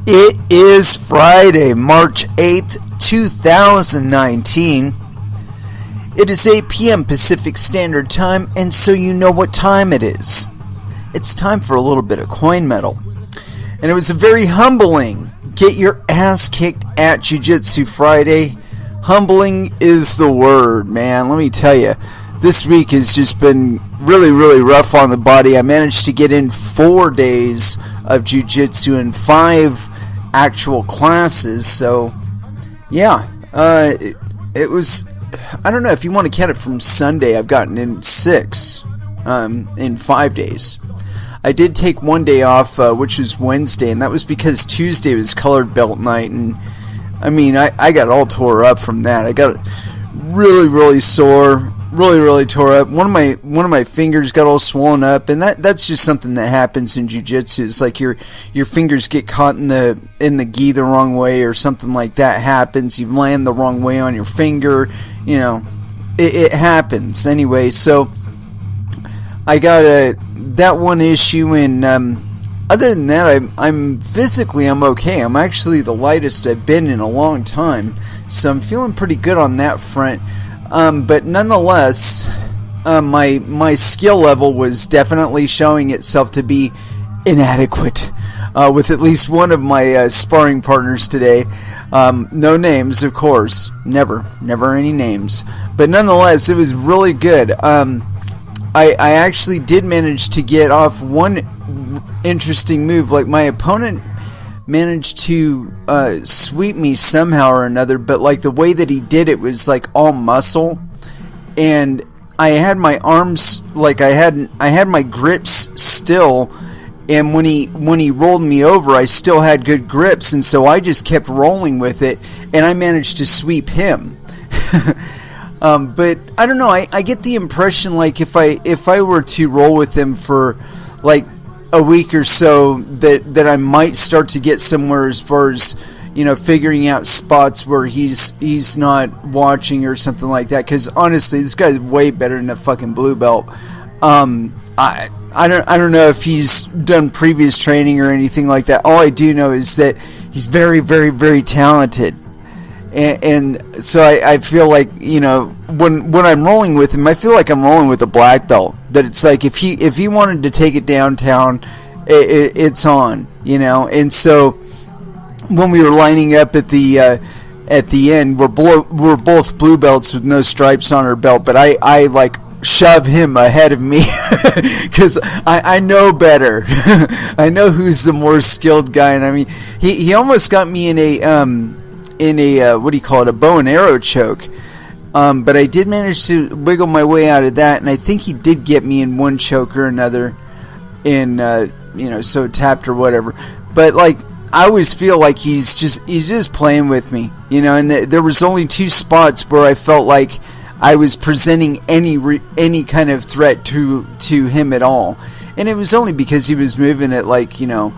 It is Friday, March 8th, 2019. It is 8 p.m. Pacific Standard Time, and so you know what time it is. It's time for a little bit of coin metal. And it was a very humbling, get your ass kicked at Jiu-Jitsu Friday. Humbling is the word, man. Let me tell you, this week has just been really rough on the body. I managed to get in 4 days of Jiu-Jitsu and 5 actual classes, so yeah, it was, I don't know if you want to count it from Sunday. I've gotten in 6 in 5 days. I did take 1 day off, which was Wednesday, and that was because Tuesday was colored belt night, and I mean, I got all tore up from that. I got really sore, really tore up. One of my fingers got all swollen up, and that's just something that happens in jiu-jitsu. It's like your fingers get caught in the gi the wrong way, or something like that happens. You land the wrong way on your finger, you know, it happens anyway. So I got that one issue, and other than that, I'm physically okay. I'm actually the lightest I've been in a long time, so I'm feeling pretty good on that front. But nonetheless, my skill level was definitely showing itself to be inadequate, with at least one of my sparring partners today. No names, of course. Never any names. But nonetheless, it was really good. I actually did manage to get off one interesting move. Like, my opponent managed to sweep me somehow or another, but like the way that he did it was like all muscle, and I had my arms, like I had my grips still, and when he rolled me over, I still had good grips, and so I just kept rolling with it, and I managed to sweep him. But I don't know, I get the impression like if I were to roll with him for like a week or so, that I might start to get somewhere as far as, you know, figuring out spots where he's not watching or something like that. Because honestly, this guy's way better than a fucking blue belt. I don't know if he's done previous training or anything like that. All I do know is that he's very talented. And so I feel like, you know, when I'm rolling with him, I feel like I'm rolling with a black belt. That it's like if he wanted to take it downtown, it's on, you know. And so when we were lining up at the end, we're both blue belts with no stripes on our belt, but I like shove him ahead of me because I know better. I know who's the more skilled guy, and I mean he almost got me in a what do you call it, a bow and arrow choke. But I did manage to wiggle my way out of that, and I think he did get me in one choke or another, in you know, so tapped or whatever. But like, I always feel like he's just playing with me, you know. And there was only 2 spots where I felt like I was presenting any kind of threat to him at all, and it was only because he was moving at, like, you know,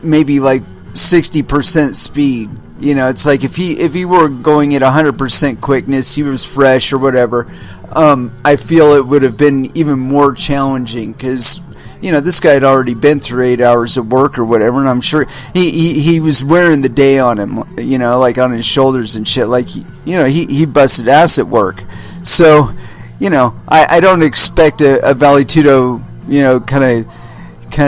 maybe like 60% speed. You know, it's like if he were going at 100% quickness, he was fresh or whatever, I feel it would have been even more challenging, because, you know, this guy had already been through 8 hours of work or whatever, and I'm sure he was wearing the day on him, you know, like on his shoulders and shit. Like, he busted ass at work. So, you know, I don't expect a Vale Tudo, you know, kind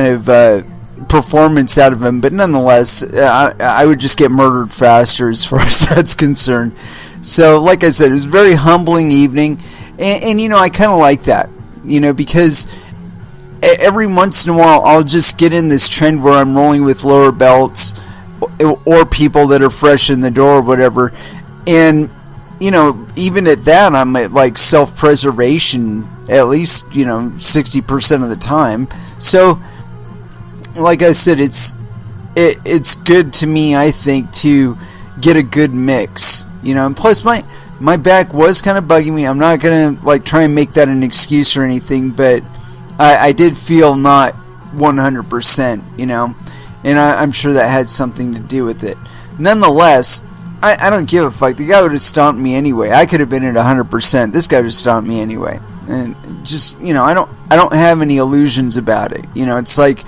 of performance out of him, but nonetheless, I would just get murdered faster as far as that's concerned. So, like I said, it was a very humbling evening, and you know, I kind of like that, you know, because every once in a while I'll just get in this trend where I'm rolling with lower belts or people that are fresh in the door or whatever, and you know, even at that, I'm at like self-preservation at least, you know, 60% of the time. So like I said, it's good to me, I think, to get a good mix, you know. And plus, my back was kind of bugging me. I'm not gonna like try and make that an excuse or anything, but I did feel not 100%, you know, and I'm sure that had something to do with it. Nonetheless, I don't give a fuck. The guy would have stomped me anyway. I could have been at 100%. This guy would have stomped me anyway, and just, you know, I don't have any illusions about it. You know, it's like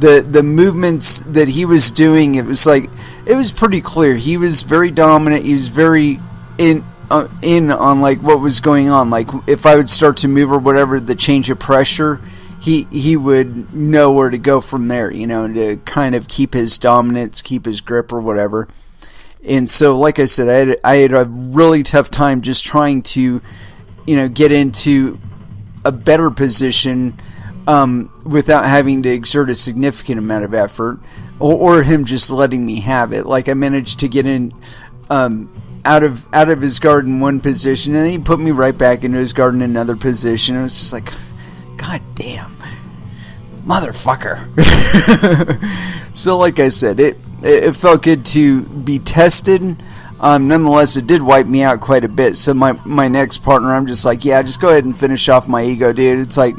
the movements that he was doing, it was pretty clear. He was very dominant. He was very in on like what was going on. Like if I would start to move or whatever, the change of pressure, he would know where to go from there, to kind of keep his dominance, keep his grip or whatever. And so, like I said, I had a really tough time just trying to, get into a better position without having to exert a significant amount of effort, or him just letting me have it. Like I managed to get in out of his guard in one position, and then he put me right back into his guard in another position. It was just like, God damn, motherfucker. So like I said, it felt good to be tested. Nonetheless, it did wipe me out quite a bit. So my next partner, I'm just like, yeah, just go ahead and finish off my ego, dude. It's like,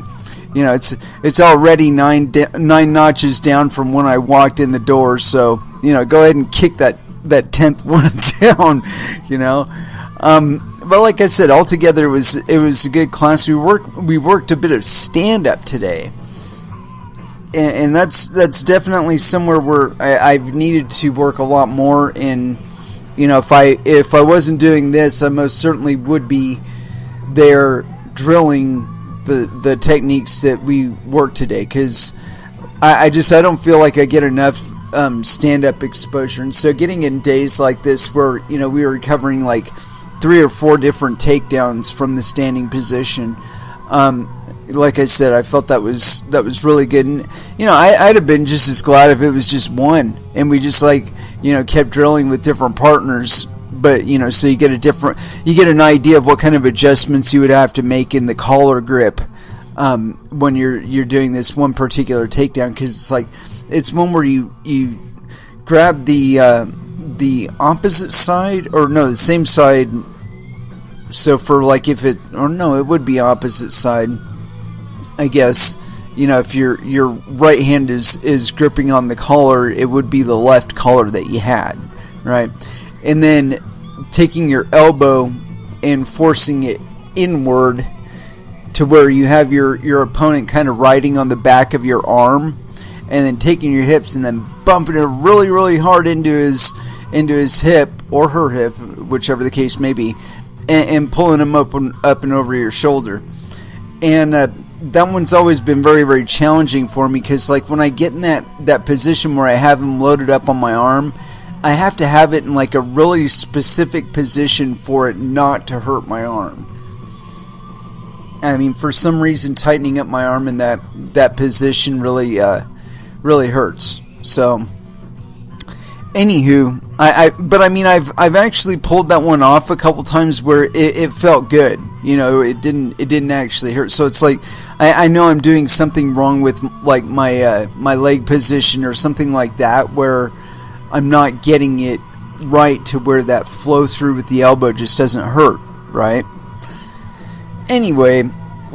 it's already nine notches down from when I walked in the door. So, go ahead and kick that 10th one down, But like I said, altogether it was a good class. We worked a bit of stand up today. And that's definitely somewhere where I've needed to work a lot more in. If I wasn't doing this, I most certainly would be there drilling the techniques that we work today, because I don't feel like I get enough stand-up exposure. And so getting in days like this where we were covering like 3 or 4 different takedowns from the standing position, like I said, I felt that was really good. And I'd have been just as glad if it was just one, and we just kept drilling with different partners. But so you get an idea of what kind of adjustments you would have to make in the collar grip when you're doing this one particular takedown, because it's one where you grab the opposite side, or no, the same side. So for it would be opposite side, I guess. If your right hand is gripping on the collar, it would be the left collar that you had, right? And then taking your elbow and forcing it inward to where you have your opponent kind of riding on the back of your arm, and then taking your hips and then bumping it really, really hard into his hip or her hip, whichever the case may be, and pulling him up and over your shoulder. And that one's always been very, very challenging for me, because when I get in that position where I have him loaded up on my arm, I have to have it in a really specific position for it not to hurt my arm. I mean, for some reason, tightening up my arm in that position really hurts. So, anywho, I've actually pulled that one off a couple times where it felt good. It didn't actually hurt. So it's I know I'm doing something wrong with my leg position or something like that, where I'm not getting it right to where that flow through with the elbow just doesn't hurt, right? Anyway,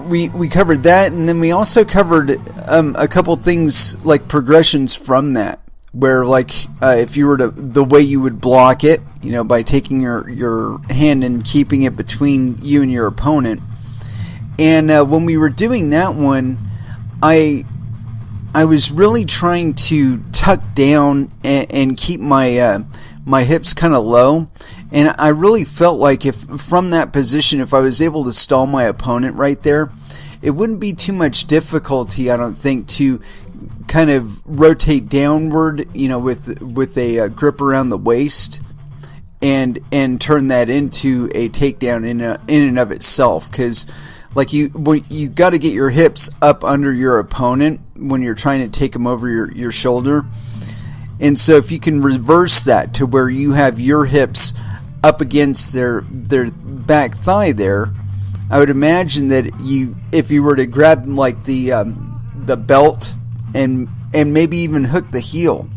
we covered that, and then we also covered a couple things like progressions from that, where if you were the way you would block it, by taking your hand and keeping it between you and your opponent. And when we were doing that one, I was really trying to tuck down and keep my hips kind of low, and I really felt like if from that position, if I was able to stall my opponent right there, it wouldn't be too much difficulty, I don't think, to kind of rotate downward, with a grip around the waist, and turn that into a takedown in and of itself, because you got to get your hips up under your opponent when you're trying to take them over your shoulder. And so if you can reverse that to where you have your hips up against their back thigh there, I would imagine that if you were to grab the belt and maybe even hook the heel,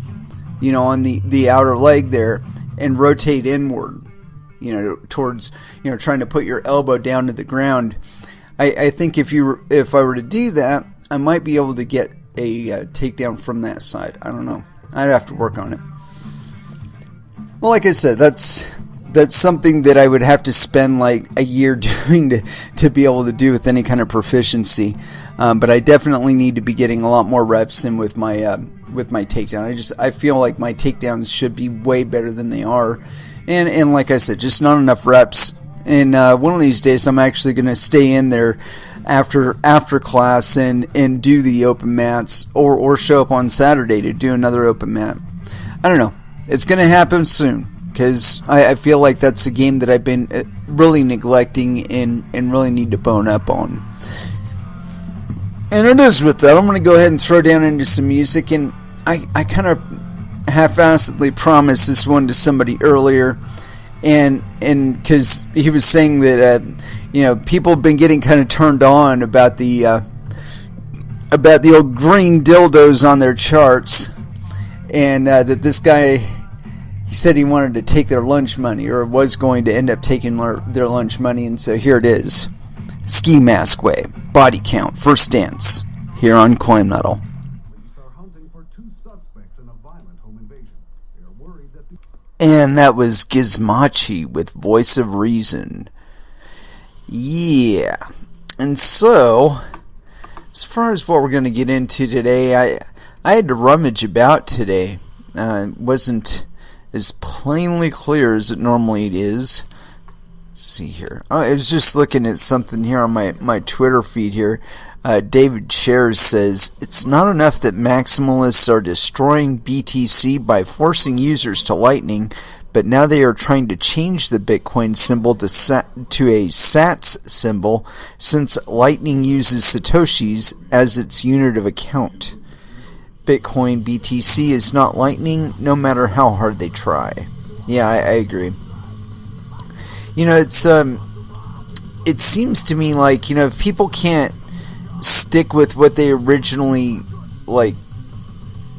on the outer leg there, and rotate inward, towards, trying to put your elbow down to the ground. I think if I were to do that, I might be able to get a takedown from that side. I don't know. I'd have to work on it. Well, like I said, that's something that I would have to spend a year doing to be able to do with any kind of proficiency. but I definitely need to be getting a lot more reps in with my takedown. I feel like my takedowns should be way better than they are, and like I said, just not enough reps. And one of these days, I'm actually going to stay in there after class and do the open mats, or show up on Saturday to do another open mat. I don't know. It's going to happen soon, because I feel like that's a game that I've been really neglecting and really need to bone up on. And it is with that. I'm going to go ahead and throw down into some music, and I kind of half-assedly promised this one to somebody earlier, and because he was saying that people have been getting kind of turned on about the old green dildos on their charts, and that this guy, he said he wanted to take their lunch money, or was going to end up taking their lunch money, and so here it is. Ski Mask Way, Body Count, First Dance, here on Coin Metal. Police are hunting for 2 suspects in a violent home invasion. They are worried that And that was Gizmachi with Voice of Reason. Yeah. And so, as far as what we're going to get into today, I had to rummage about today. It wasn't as plainly clear as it normally is. Let's see here. I was just looking at something here on my Twitter feed here. David Shares says, it's not enough that maximalists are destroying BTC by forcing users to Lightning, but now they are trying to change the Bitcoin symbol to a SATS symbol, since Lightning uses Satoshis as its unit of account. Bitcoin BTC is not Lightning, no matter how hard they try. Yeah, I agree. It seems to me like, if people can't stick with what they originally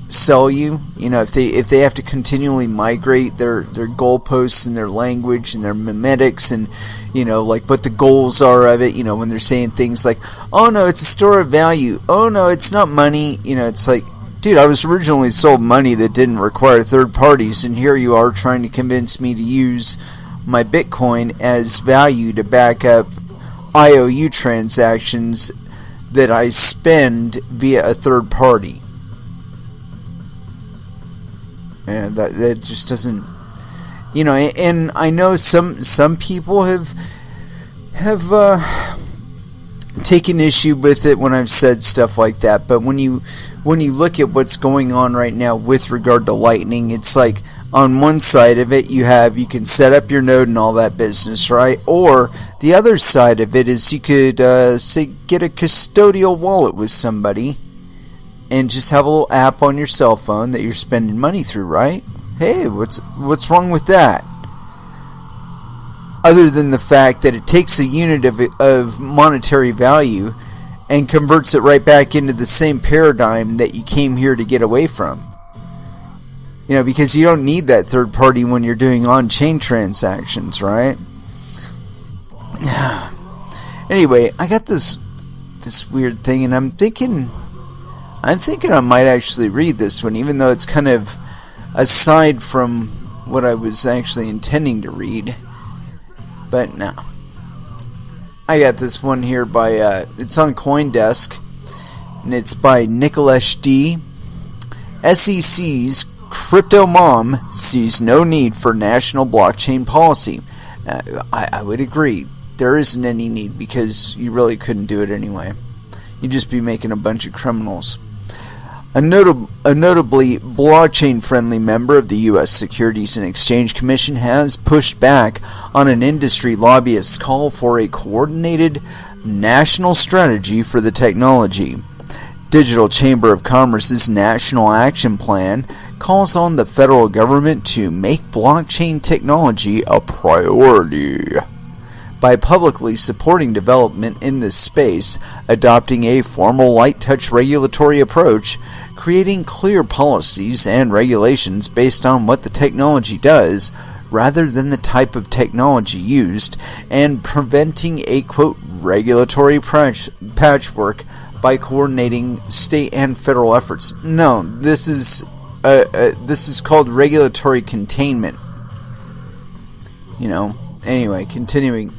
sell you, if they have to continually migrate their goalposts and their language and their memetics and what the goals are of it, when they're saying things like, oh no, it's a store of value, oh no, it's not money, it's like, dude, I was originally sold money that didn't require third parties, and here you are trying to convince me to use my Bitcoin as value to back up IOU transactions that I spend via a third party. And that just doesn't, and I know some people have taken issue with it when I've said stuff like that, but when you look at what's going on right now with regard to Lightning, it's like, on one side of it, you can set up your node and all that business, right? Or the other side of it is you could, get a custodial wallet with somebody and just have a little app on your cell phone that you're spending money through, right? Hey, what's wrong with that? Other than the fact that it takes a unit of monetary value and converts it right back into the same paradigm that you came here to get away from. Because you don't need that third party when you're doing on-chain transactions, right? Anyway, I got this weird thing, and I'm thinking I might actually read this one, even though it's kind of aside from what I was actually intending to read. But no. I got this one here by, it's on CoinDesk, and it's by Nicholas D. SEC's Crypto Mom sees no need for national blockchain policy. I would agree. There isn't any need, because you really couldn't do it anyway. You'd just be making a bunch of criminals. A notably blockchain-friendly member of the U.S. Securities and Exchange Commission has pushed back on an industry lobbyist's call for a coordinated national strategy for the technology. Digital Chamber of Commerce's National Action Plan calls on the federal government to make blockchain technology a priority by publicly supporting development in this space, adopting a formal light-touch regulatory approach, creating clear policies and regulations based on what the technology does rather than the type of technology used, and preventing a, quote, regulatory patchwork by coordinating state and federal efforts. No, this is called regulatory containment. Anyway, continuing.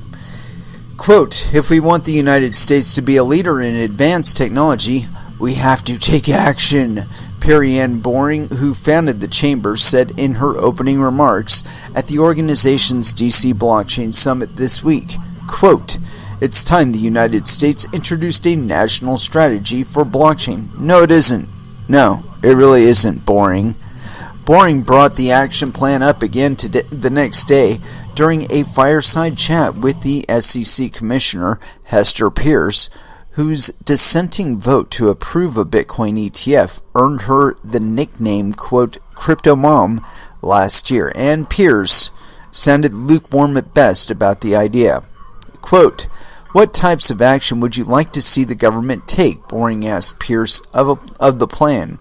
Quote, if we want the United States to be a leader in advanced technology, we have to take action, Perrianne Boring, who founded the chamber, said in her opening remarks at the organization's DC Blockchain Summit this week. Quote, it's time the United States introduced a national strategy for blockchain. No, it isn't. No, it really isn't, Boring. Boring brought the action plan up again the next day during a fireside chat with the SEC Commissioner, Hester Pierce, whose dissenting vote to approve a Bitcoin ETF earned her the nickname, quote, Crypto Mom last year, and Pierce sounded lukewarm at best about the idea. Quote, what types of action would you like to see the government take? Boring asked Pierce of the plan.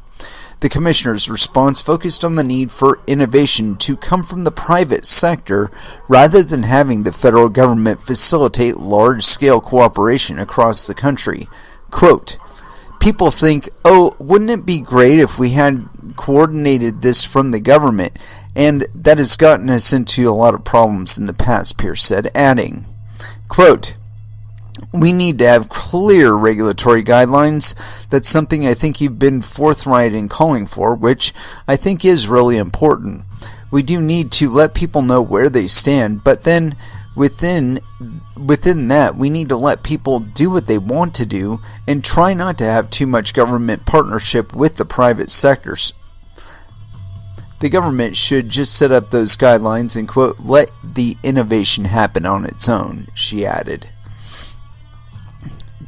The commissioner's response focused on the need for innovation to come from the private sector rather than having the federal government facilitate large-scale cooperation across the country. Quote, people think, oh, wouldn't it be great if we had coordinated this from the government? And that has gotten us into a lot of problems in the past, Pierce said, adding, quote, we need to have clear regulatory guidelines. That's something I think you've been forthright in calling for, which I think is really important. We do need to let people know where they stand, but then within that, we need to let people do what they want to do and try not to have too much government partnership with the private sectors. The government should just set up those guidelines and, quote, let the innovation happen on its own, she added.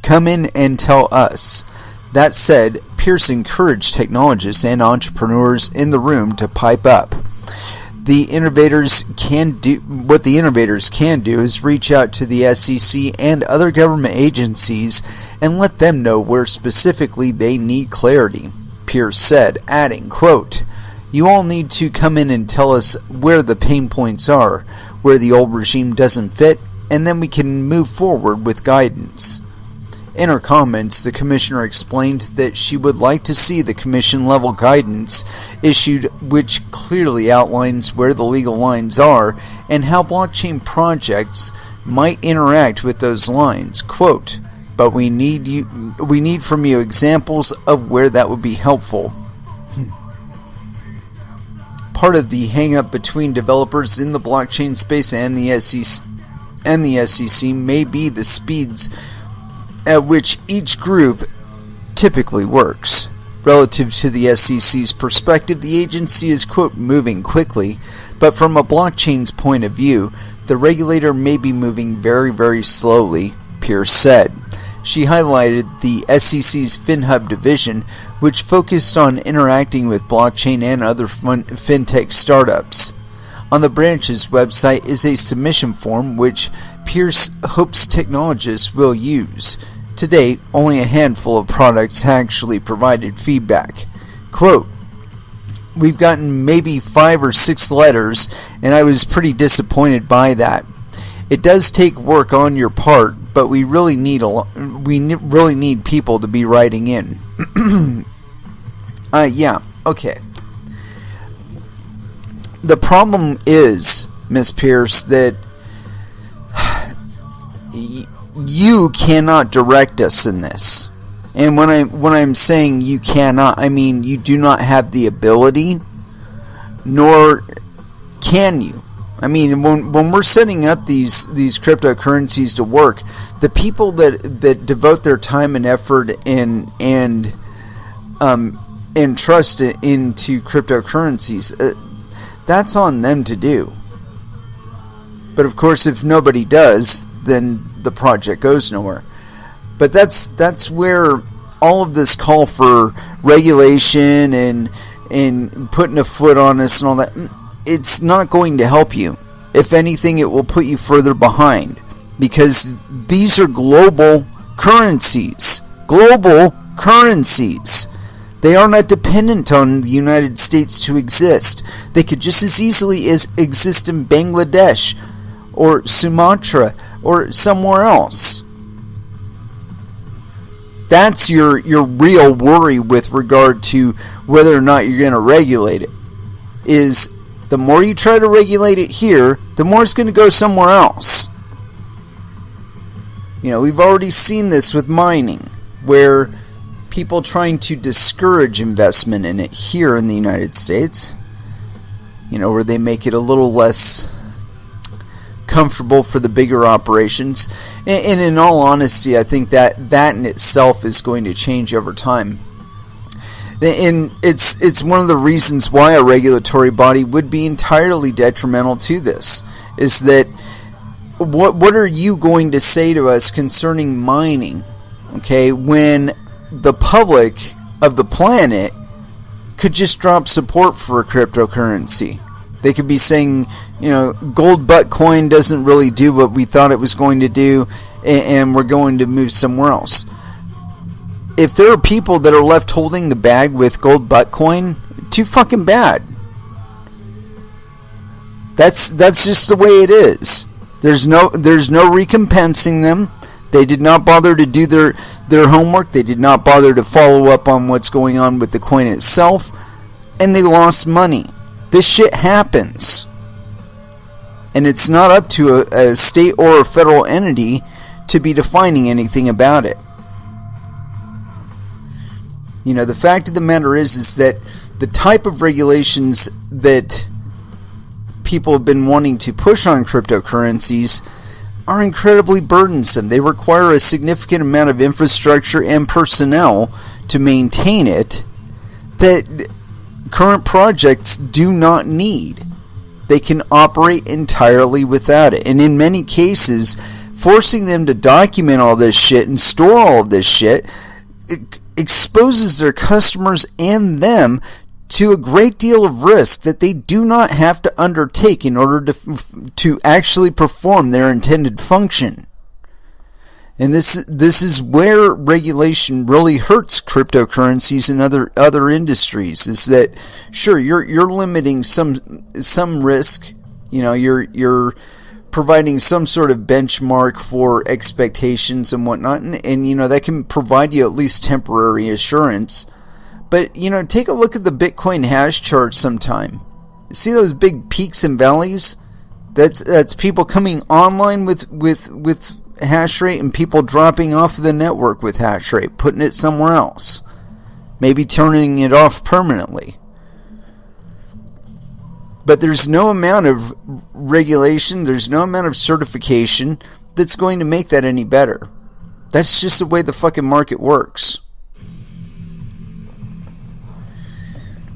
Come in and tell us. That said, Pierce encouraged technologists and entrepreneurs in the room to pipe up. What the innovators can do is reach out to the SEC and other government agencies and let them know where specifically they need clarity, Pierce said, adding, quote, you all need to come in and tell us where the pain points are, where the old regime doesn't fit, and then we can move forward with guidance. In her comments, the commissioner explained that she would like to see the commission-level guidance issued which clearly outlines where the legal lines are and how blockchain projects might interact with those lines. Quote, but we need from you examples of where that would be helpful. Part of the hang-up between developers in the blockchain space and the SEC may be the speeds at which each group typically works. Relative to the SEC's perspective, the agency is, quote, moving quickly, but from a blockchain's point of view, the regulator may be moving very, very slowly, Pierce said. She highlighted the SEC's FinHub division, which focused on interacting with blockchain and other fintech startups. On the branch's website is a submission form which Pierce hopes technologists will use. To date, only a handful of products actually provided feedback. Quote, we've gotten maybe 5 or 6 letters, and I was pretty disappointed by that. It does take work on your part, but we really need people to be writing in. Yeah, okay. The problem is, Miss Pierce, that you cannot direct us in this. And when I'm saying you cannot, I mean you do not have the ability, nor can you. I mean, when we're setting up these cryptocurrencies to work, the people that devote their time and effort and trust into cryptocurrencies, that's on them to do. But of course, if nobody does, then the project goes nowhere. But that's where all of this call for regulation and putting a foot on us and all that, it's not going to help you. If anything, it will put you further behind, because these are global currencies. Global currencies. They are not dependent on the United States to exist. They could just as easily exist in Bangladesh or Sumatra or somewhere else. That's your real worry with regard to whether or not you're going to regulate it. Is the more you try to regulate it here, the more it's going to go somewhere else. We've already seen this with mining, where people trying to discourage investment in it here in the United States, where they make it a little less comfortable for the bigger operations. And in all honesty, I think that in itself is going to change over time. And it's one of the reasons why a regulatory body would be entirely detrimental to this, is that what are you going to say to us concerning mining, okay, when the public of the planet could just drop support for a cryptocurrency? They could be saying, gold butt coin doesn't really do what we thought it was going to do, and we're going to move somewhere else. If there are people that are left holding the bag with gold butt coin, too fucking bad. That's just the way it is. There's no recompensing them. They did not bother to do their homework. They did not bother to follow up on what's going on with the coin itself, and they lost money. This shit happens. And it's not up to a state or a federal entity to be defining anything about it. The fact of the matter is that the type of regulations that people have been wanting to push on cryptocurrencies are incredibly burdensome. They require a significant amount of infrastructure and personnel to maintain it that current projects do not need. They can operate entirely without it. And in many cases, forcing them to document all this shit and store all of this shit exposes their customers and them to a great deal of risk that they do not have to undertake in order to actually perform their intended function. And this is where regulation really hurts cryptocurrencies and other industries. Is that sure you're limiting some risk, you're providing some sort of benchmark for expectations and whatnot, and that can provide you at least temporary assurance. But take a look at the Bitcoin hash chart sometime. See those big peaks and valleys? That's people coming online with hash rate and people dropping off the network with hash rate, putting it somewhere else, maybe turning it off permanently. But there's no amount of regulation, there's no amount of certification that's going to make that any better. That's just the way the fucking market works.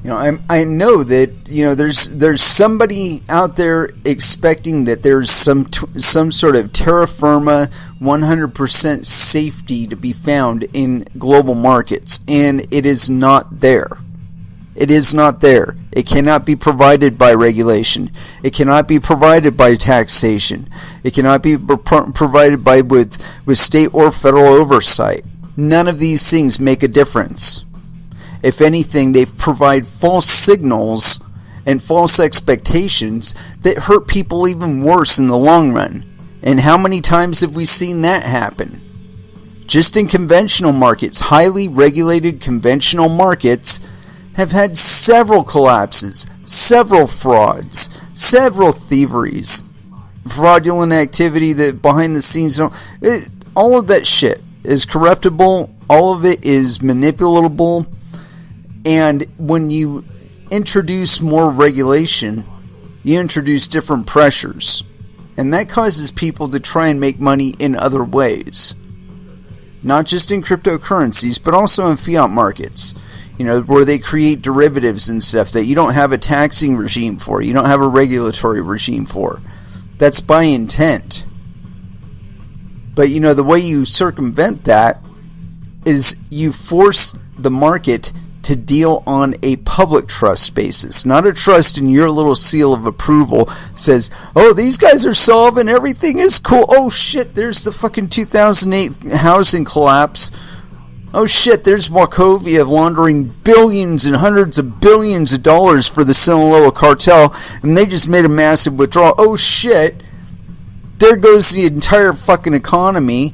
I know that there's somebody out there expecting that there's some sort of terra firma 100% safety to be found in global markets, and it is not there. It is not there. It cannot be provided by regulation. It cannot be provided by taxation. It cannot be provided with state or federal oversight. None of these things make a difference. If anything, they provide false signals and false expectations that hurt people even worse in the long run. And how many times have we seen that happen? Just in conventional markets, highly regulated conventional markets have had several collapses, several frauds, several thieveries, fraudulent activity that behind the scenes, all of that shit is corruptible, all of it is manipulable. And when you introduce more regulation, you introduce different pressures. And that causes people to try and make money in other ways. Not just in cryptocurrencies, but also in fiat markets. Where they create derivatives and stuff that you don't have a taxing regime for. You don't have a regulatory regime for. That's by intent. But, the way you circumvent that is you force the market to deal on a public trust basis, not a trust in your little seal of approval says, oh, these guys are solving, everything is cool. Oh shit, there's the fucking 2008 housing collapse. Oh shit, there's Wachovia laundering billions and hundreds of billions of dollars for the Sinaloa cartel, and they just made a massive withdrawal. Oh shit, there goes the entire fucking economy.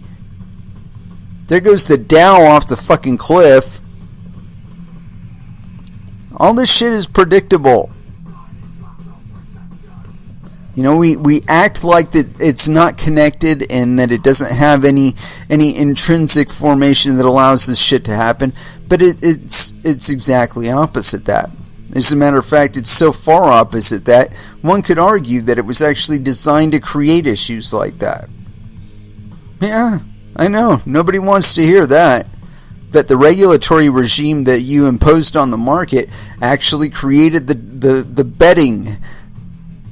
There goes the Dow off the fucking cliff. All this shit is predictable. We act like that it's not connected and that it doesn't have any intrinsic formation that allows this shit to happen, but it's exactly opposite that. As a matter of fact, it's so far opposite that one could argue that it was actually designed to create issues like that. Yeah, I know. Nobody wants to hear that. That the regulatory regime that you imposed on the market actually created the bedding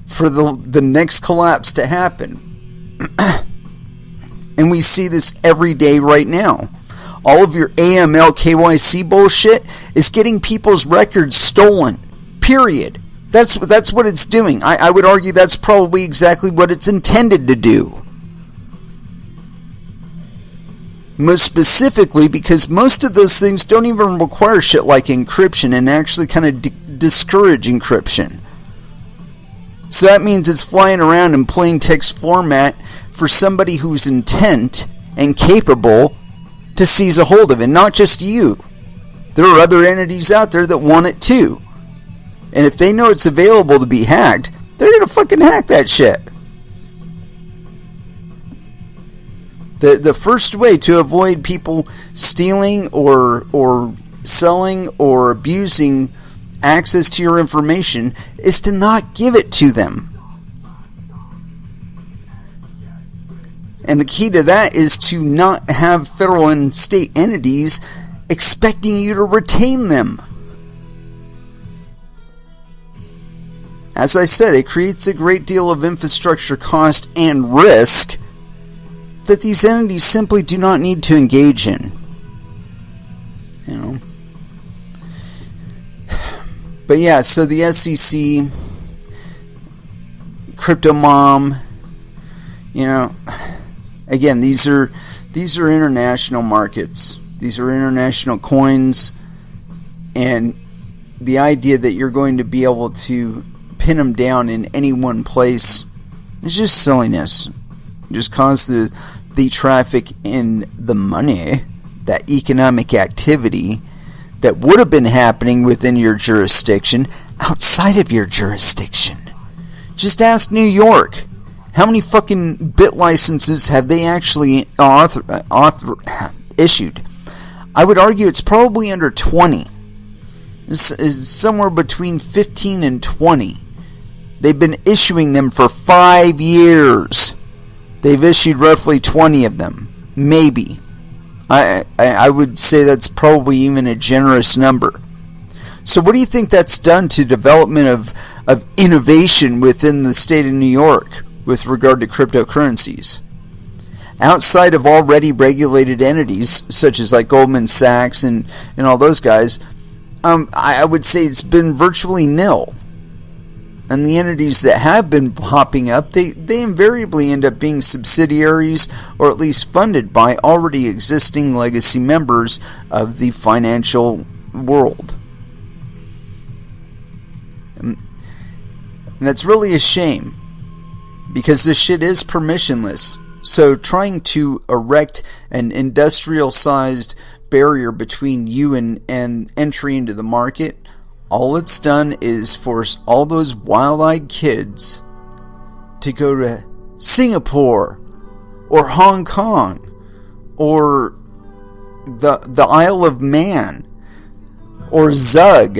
for the next collapse to happen. And we see this every day right now. All of your AML KYC bullshit is getting people's records stolen. Period. That's what it's doing. I would argue that's probably exactly what it's intended to do. Most specifically because most of those things don't even require shit like encryption and actually kind of discourage encryption. So that means it's flying around in plain text format for somebody who's intent and capable to seize a hold of it, not just you. There are other entities out there that want it too. And if they know it's available to be hacked, they're going to fucking hack that shit. The first way to avoid people stealing or selling or abusing access to your information is to not give it to them. And the key to that is to not have federal and state entities expecting you to retain them. As I said, it creates a great deal of infrastructure cost and risk that these entities simply do not need to engage in. But yeah, so the SEC, Crypto Mom, again, these are international markets. These are international coins, and the idea that you're going to be able to pin them down in any one place is just silliness. Just cause the traffic in the money, that economic activity that would have been happening within your jurisdiction outside of your jurisdiction. Just ask New York. How many fucking bit licenses have they actually issued? I would argue it's probably under 20. It's somewhere between 15 and 20. They've been issuing them for 5 years. They've issued roughly 20 of them. Maybe. I would say that's probably even a generous number. So what do you think that's done to development of innovation within the state of New York with regard to cryptocurrencies? Outside of already regulated entities, such as like Goldman Sachs and all those guys, I would say it's been virtually nil. And the entities that have been popping up, they invariably end up being subsidiaries or at least funded by already existing legacy members of the financial world. And that's really a shame, because this shit is permissionless. So trying to erect an industrial-sized barrier between you and entry into the market, all it's done is force all those wild-eyed kids to go to Singapore or Hong Kong or the Isle of Man or Zug,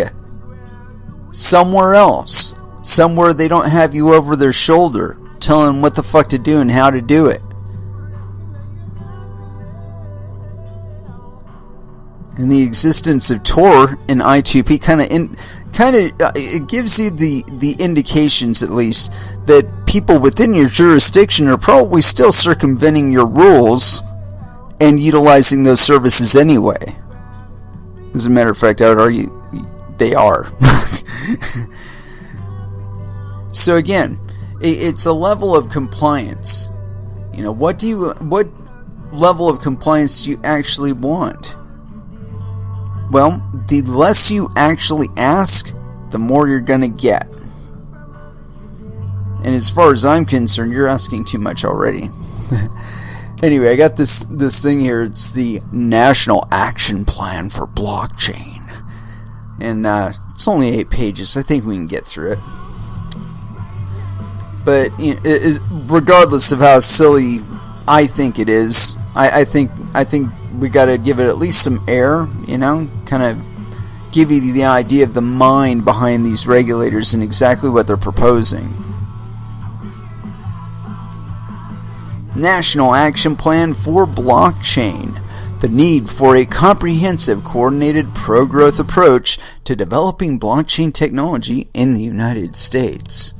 somewhere else, somewhere they don't have you over their shoulder telling them what the fuck to do and how to do it. And the existence of Tor and I2P it gives you the indications, at least, that people within your jurisdiction are probably still circumventing your rules and utilizing those services anyway. As a matter of fact, I would argue they are. So again, it's a level of compliance. What level of compliance do you actually want? Well, the less you actually ask, the more you're going to get. And as far as I'm concerned, you're asking too much already. Anyway, I got this thing here. It's the National Action Plan for Blockchain. And it's only 8 pages. I think we can get through it. But regardless of how silly I think it is, I think we got to give it at least some air, kind of give you the idea of the mind behind these regulators and exactly what they're proposing. National Action Plan for Blockchain. The need for a comprehensive, coordinated, pro-growth approach to developing blockchain technology in the United States.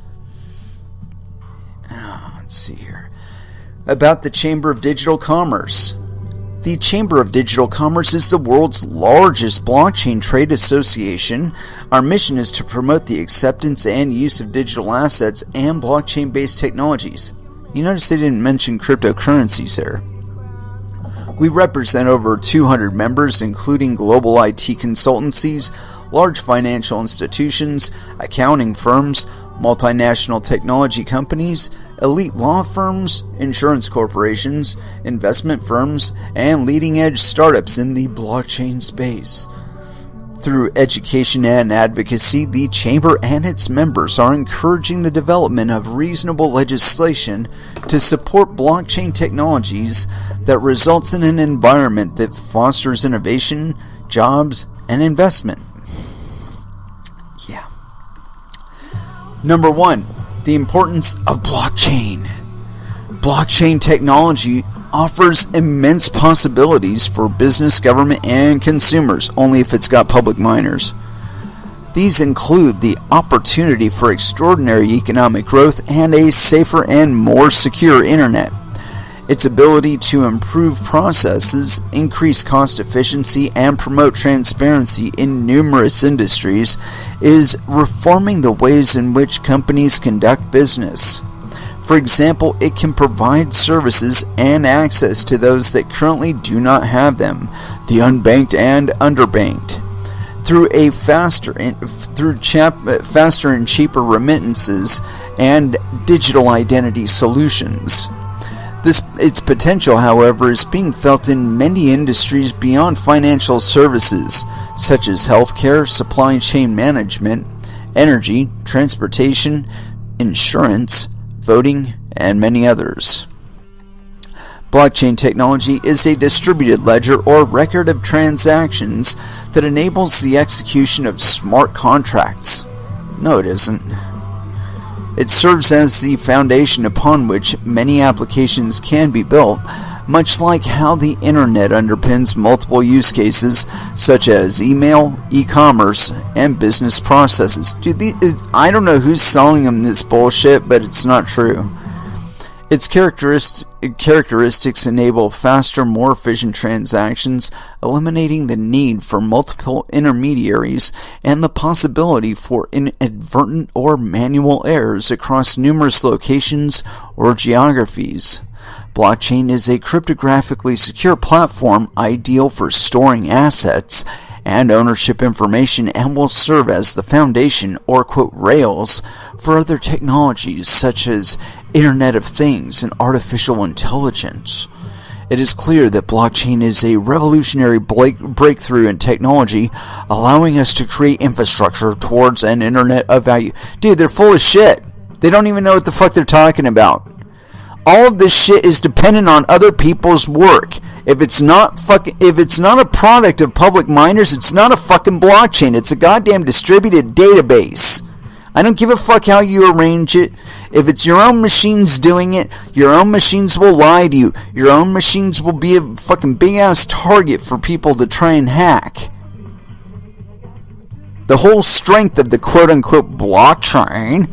Let's see here. About the Chamber of Digital Commerce. The Chamber of Digital Commerce is the world's largest blockchain trade association. Our mission is to promote the acceptance and use of digital assets and blockchain-based technologies. You notice they didn't mention cryptocurrencies there. We represent over 200 members, including global IT consultancies, large financial institutions, accounting firms, multinational technology companies, elite law firms, insurance corporations, investment firms, and leading-edge startups in the blockchain space. Through education and advocacy, the Chamber and its members are encouraging the development of reasonable legislation to support blockchain technologies that results in an environment that fosters innovation, jobs, and investment. Yeah. Number 1, the importance of blockchain. Blockchain technology offers immense possibilities for business, government, and consumers, only if it's got public miners. These include the opportunity for extraordinary economic growth and a safer and more secure internet. Its ability to improve processes, increase cost efficiency, and promote transparency in numerous industries is reforming the ways in which companies conduct business. For example, it can provide services and access to those that currently do not have them, the unbanked and underbanked, through faster and cheaper remittances and digital identity solutions. Its potential, however, is being felt in many industries beyond financial services, such as healthcare, supply chain management, energy, transportation, insurance, voting, and many others. Blockchain technology is a distributed ledger or record of transactions that enables the execution of smart contracts. No, it isn't. It serves as the foundation upon which many applications can be built, much like how the internet underpins multiple use cases such as email, e-commerce, and business processes. Dude, I don't know who's selling them this bullshit, but it's not true. Its characteristics enable faster, more efficient transactions, eliminating the need for multiple intermediaries and the possibility for inadvertent or manual errors across numerous locations or geographies. Blockchain is a cryptographically secure platform ideal for storing assets and ownership information and will serve as the foundation or rails for other technologies such as Internet of Things and artificial intelligence. It is clear that blockchain is a revolutionary breakthrough in technology, allowing us to create infrastructure towards an internet of value. Dude, they're full of shit. They don't even know what the fuck they're talking about. All of this shit is dependent on other people's work. If it's not a product of public miners, it's not a fucking blockchain. It's a goddamn distributed database. I don't give a fuck how you arrange it. If it's your own machines doing it, your own machines will lie to you. Your own machines will be a fucking big ass target for people to try and hack. The whole strength of the quote unquote blockchain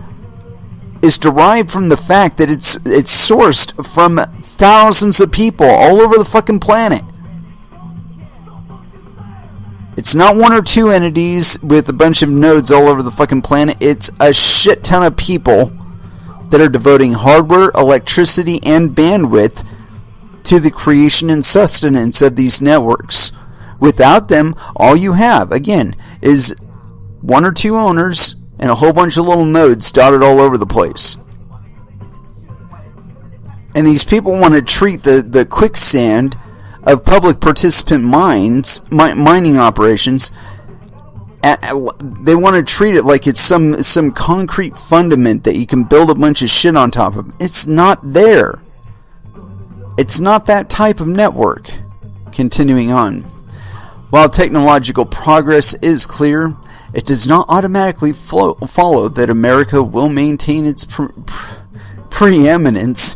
is derived from the fact that it's sourced from thousands of people all over the fucking planet. It's not one or two entities with a bunch of nodes all over the fucking planet. It's a shit ton of people that are devoting hardware, electricity, and bandwidth to the creation and sustenance of these networks. Without them, all you have, again, is one or two owners and a whole bunch of little nodes dotted all over the place. And these people want to treat the quicksand of public participant mining operations They want to treat it like it's some concrete fundament that you can build a bunch of shit on top of. It's not there. It's not that type of network. Continuing on. While technological progress is clear, it does not automatically follow that America will maintain its preeminence.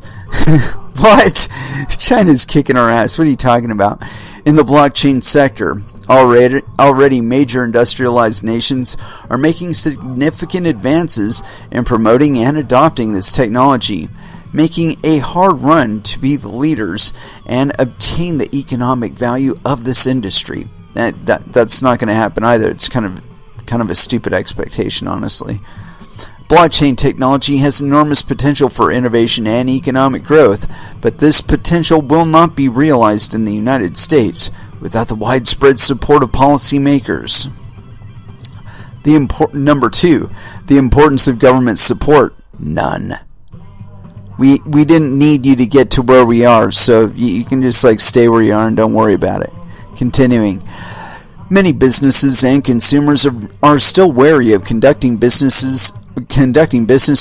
What? China's kicking our ass. What are you talking about? In the blockchain sector. Already major industrialized nations are making significant advances in promoting and adopting this technology, making a hard run to be the leaders and obtain the economic value of this industry. That's not going to happen either. It's kind of a stupid expectation, honestly. Blockchain technology has enormous potential for innovation and economic growth, but this potential will not be realized in the United States without the widespread support of policymakers. Number 2, the importance of government support. None. We didn't need you to get to where we are, so you can just stay where you are and don't worry about it. Continuing. Many businesses and consumers are still wary of conducting business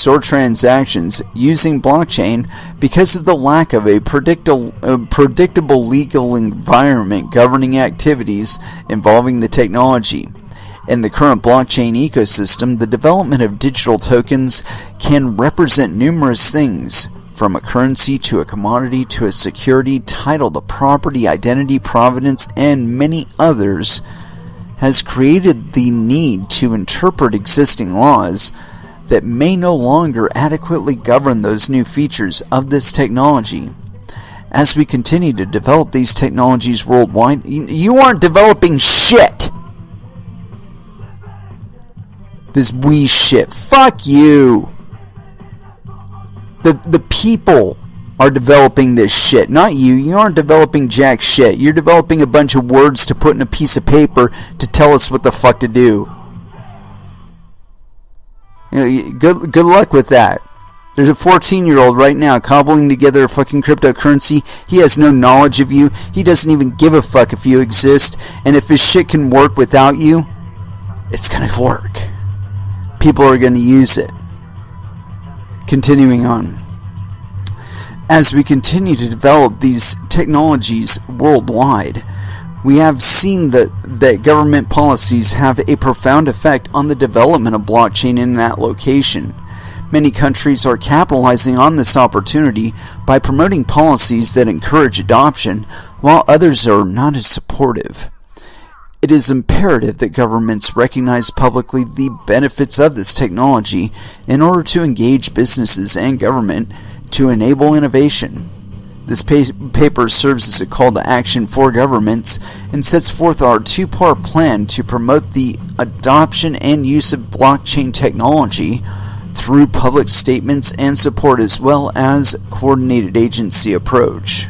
or transactions using blockchain because of the lack of a predictable legal environment governing activities involving the technology. In the current blockchain ecosystem, the development of digital tokens can represent numerous things, from a currency to a commodity to a security, title to property, identity, provenance, and many others, has created the need to interpret existing laws that may no longer adequately govern those new features of this technology. As we continue to develop these technologies worldwide, you aren't developing shit! This we shit. Fuck you! The people are developing this shit, not you. You aren't developing jack shit. You're developing a bunch of words to put in a piece of paper to tell us what the fuck to do. Good luck with that. There's a 14-year-old right now cobbling together a fucking cryptocurrency. He has no knowledge of you. He doesn't even give a fuck if you exist. And if his shit can work without you, it's gonna work. People are gonna use it. Continuing on. As we continue to develop these technologies worldwide, we have seen that government policies have a profound effect on the development of blockchain in that location. Many countries are capitalizing on this opportunity by promoting policies that encourage adoption, while others are not as supportive. It is imperative that governments recognize publicly the benefits of this technology in order to engage businesses and government to enable innovation. This paper serves as a call to action for governments and sets forth our two-part plan to promote the adoption and use of blockchain technology through public statements and support, as well as coordinated agency approach.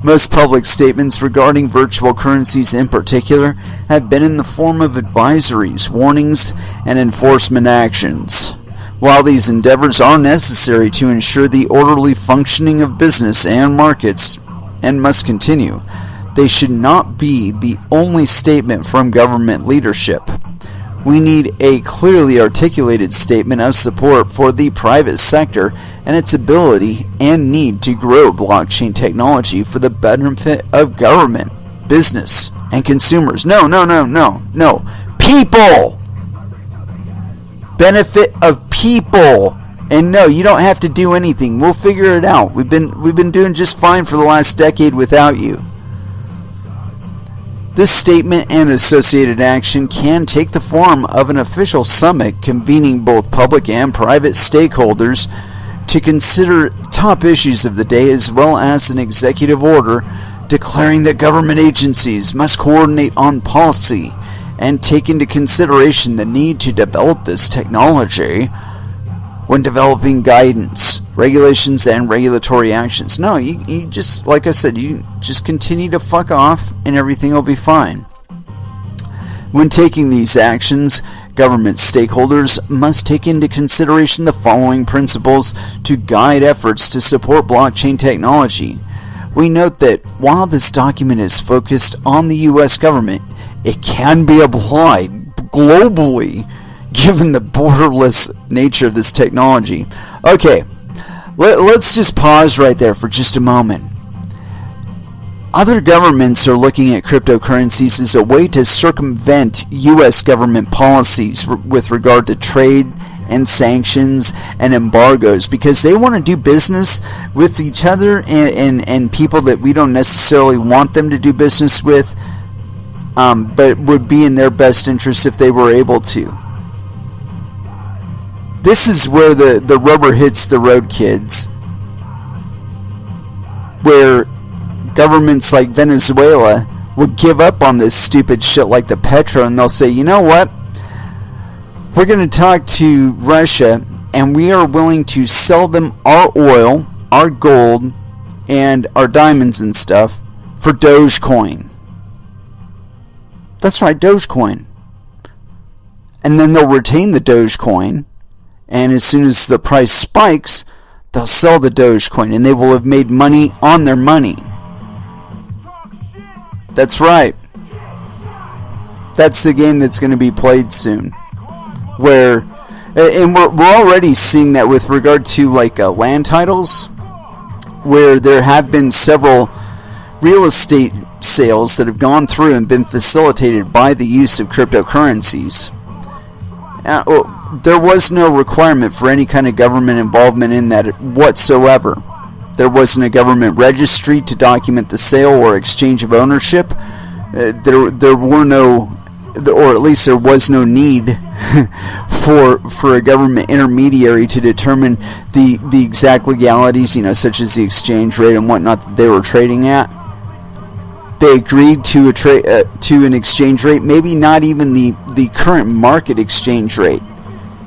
Most public statements regarding virtual currencies in particular have been in the form of advisories, warnings, and enforcement actions. While these endeavors are necessary to ensure the orderly functioning of business and markets and must continue, they should not be the only statement from government leadership. We need a clearly articulated statement of support for the private sector and its ability and need to grow blockchain technology for the benefit of government, business, and consumers. No. People! Benefit of people. And no, you don't have to do anything. We'll figure it out. We've been doing just fine for the last decade without you. This statement and associated action can take the form of an official summit convening both public and private stakeholders to consider top issues of the day, as well as an executive order declaring that government agencies must coordinate on policy and take into consideration the need to develop this technology when developing guidance, regulations, and regulatory actions. No, you just, like I said, you just continue to fuck off and everything will be fine. When taking these actions, government stakeholders must take into consideration the following principles to guide efforts to support blockchain technology. We note that while this document is focused on the U.S. government, it can be applied globally given the borderless nature of this technology. Okay, let's just pause right there for just a moment. Other governments are looking at cryptocurrencies as a way to circumvent U.S. government policies with regard to trade and sanctions and embargoes, because they want to do business with each other and people that we don't necessarily want them to do business with, but would be in their best interest if they were able to. This is where the rubber hits the road, kids. Where governments like Venezuela would give up on this stupid shit like the petro, and they'll say, you know what? We're going to talk to Russia, and we are willing to sell them our oil, our gold, and our diamonds and stuff for Dogecoin. That's right, Dogecoin. And then they'll retain the Dogecoin, and as soon as the price spikes, they'll sell the Dogecoin, and they will have made money on their money. That's right. That's the game that's going to be played soon. Where, and we're already seeing that with regard to like land titles, where there have been several real estate sales that have gone through and been facilitated by the use of cryptocurrencies. There was no requirement for any kind of government involvement in that whatsoever. There wasn't a government registry to document the sale or exchange of ownership. There were no, or at least there was no need for a government intermediary to determine the exact legalities, such as the exchange rate and whatnot that they were trading at. They agreed to to an exchange rate, maybe not even the current market exchange rate.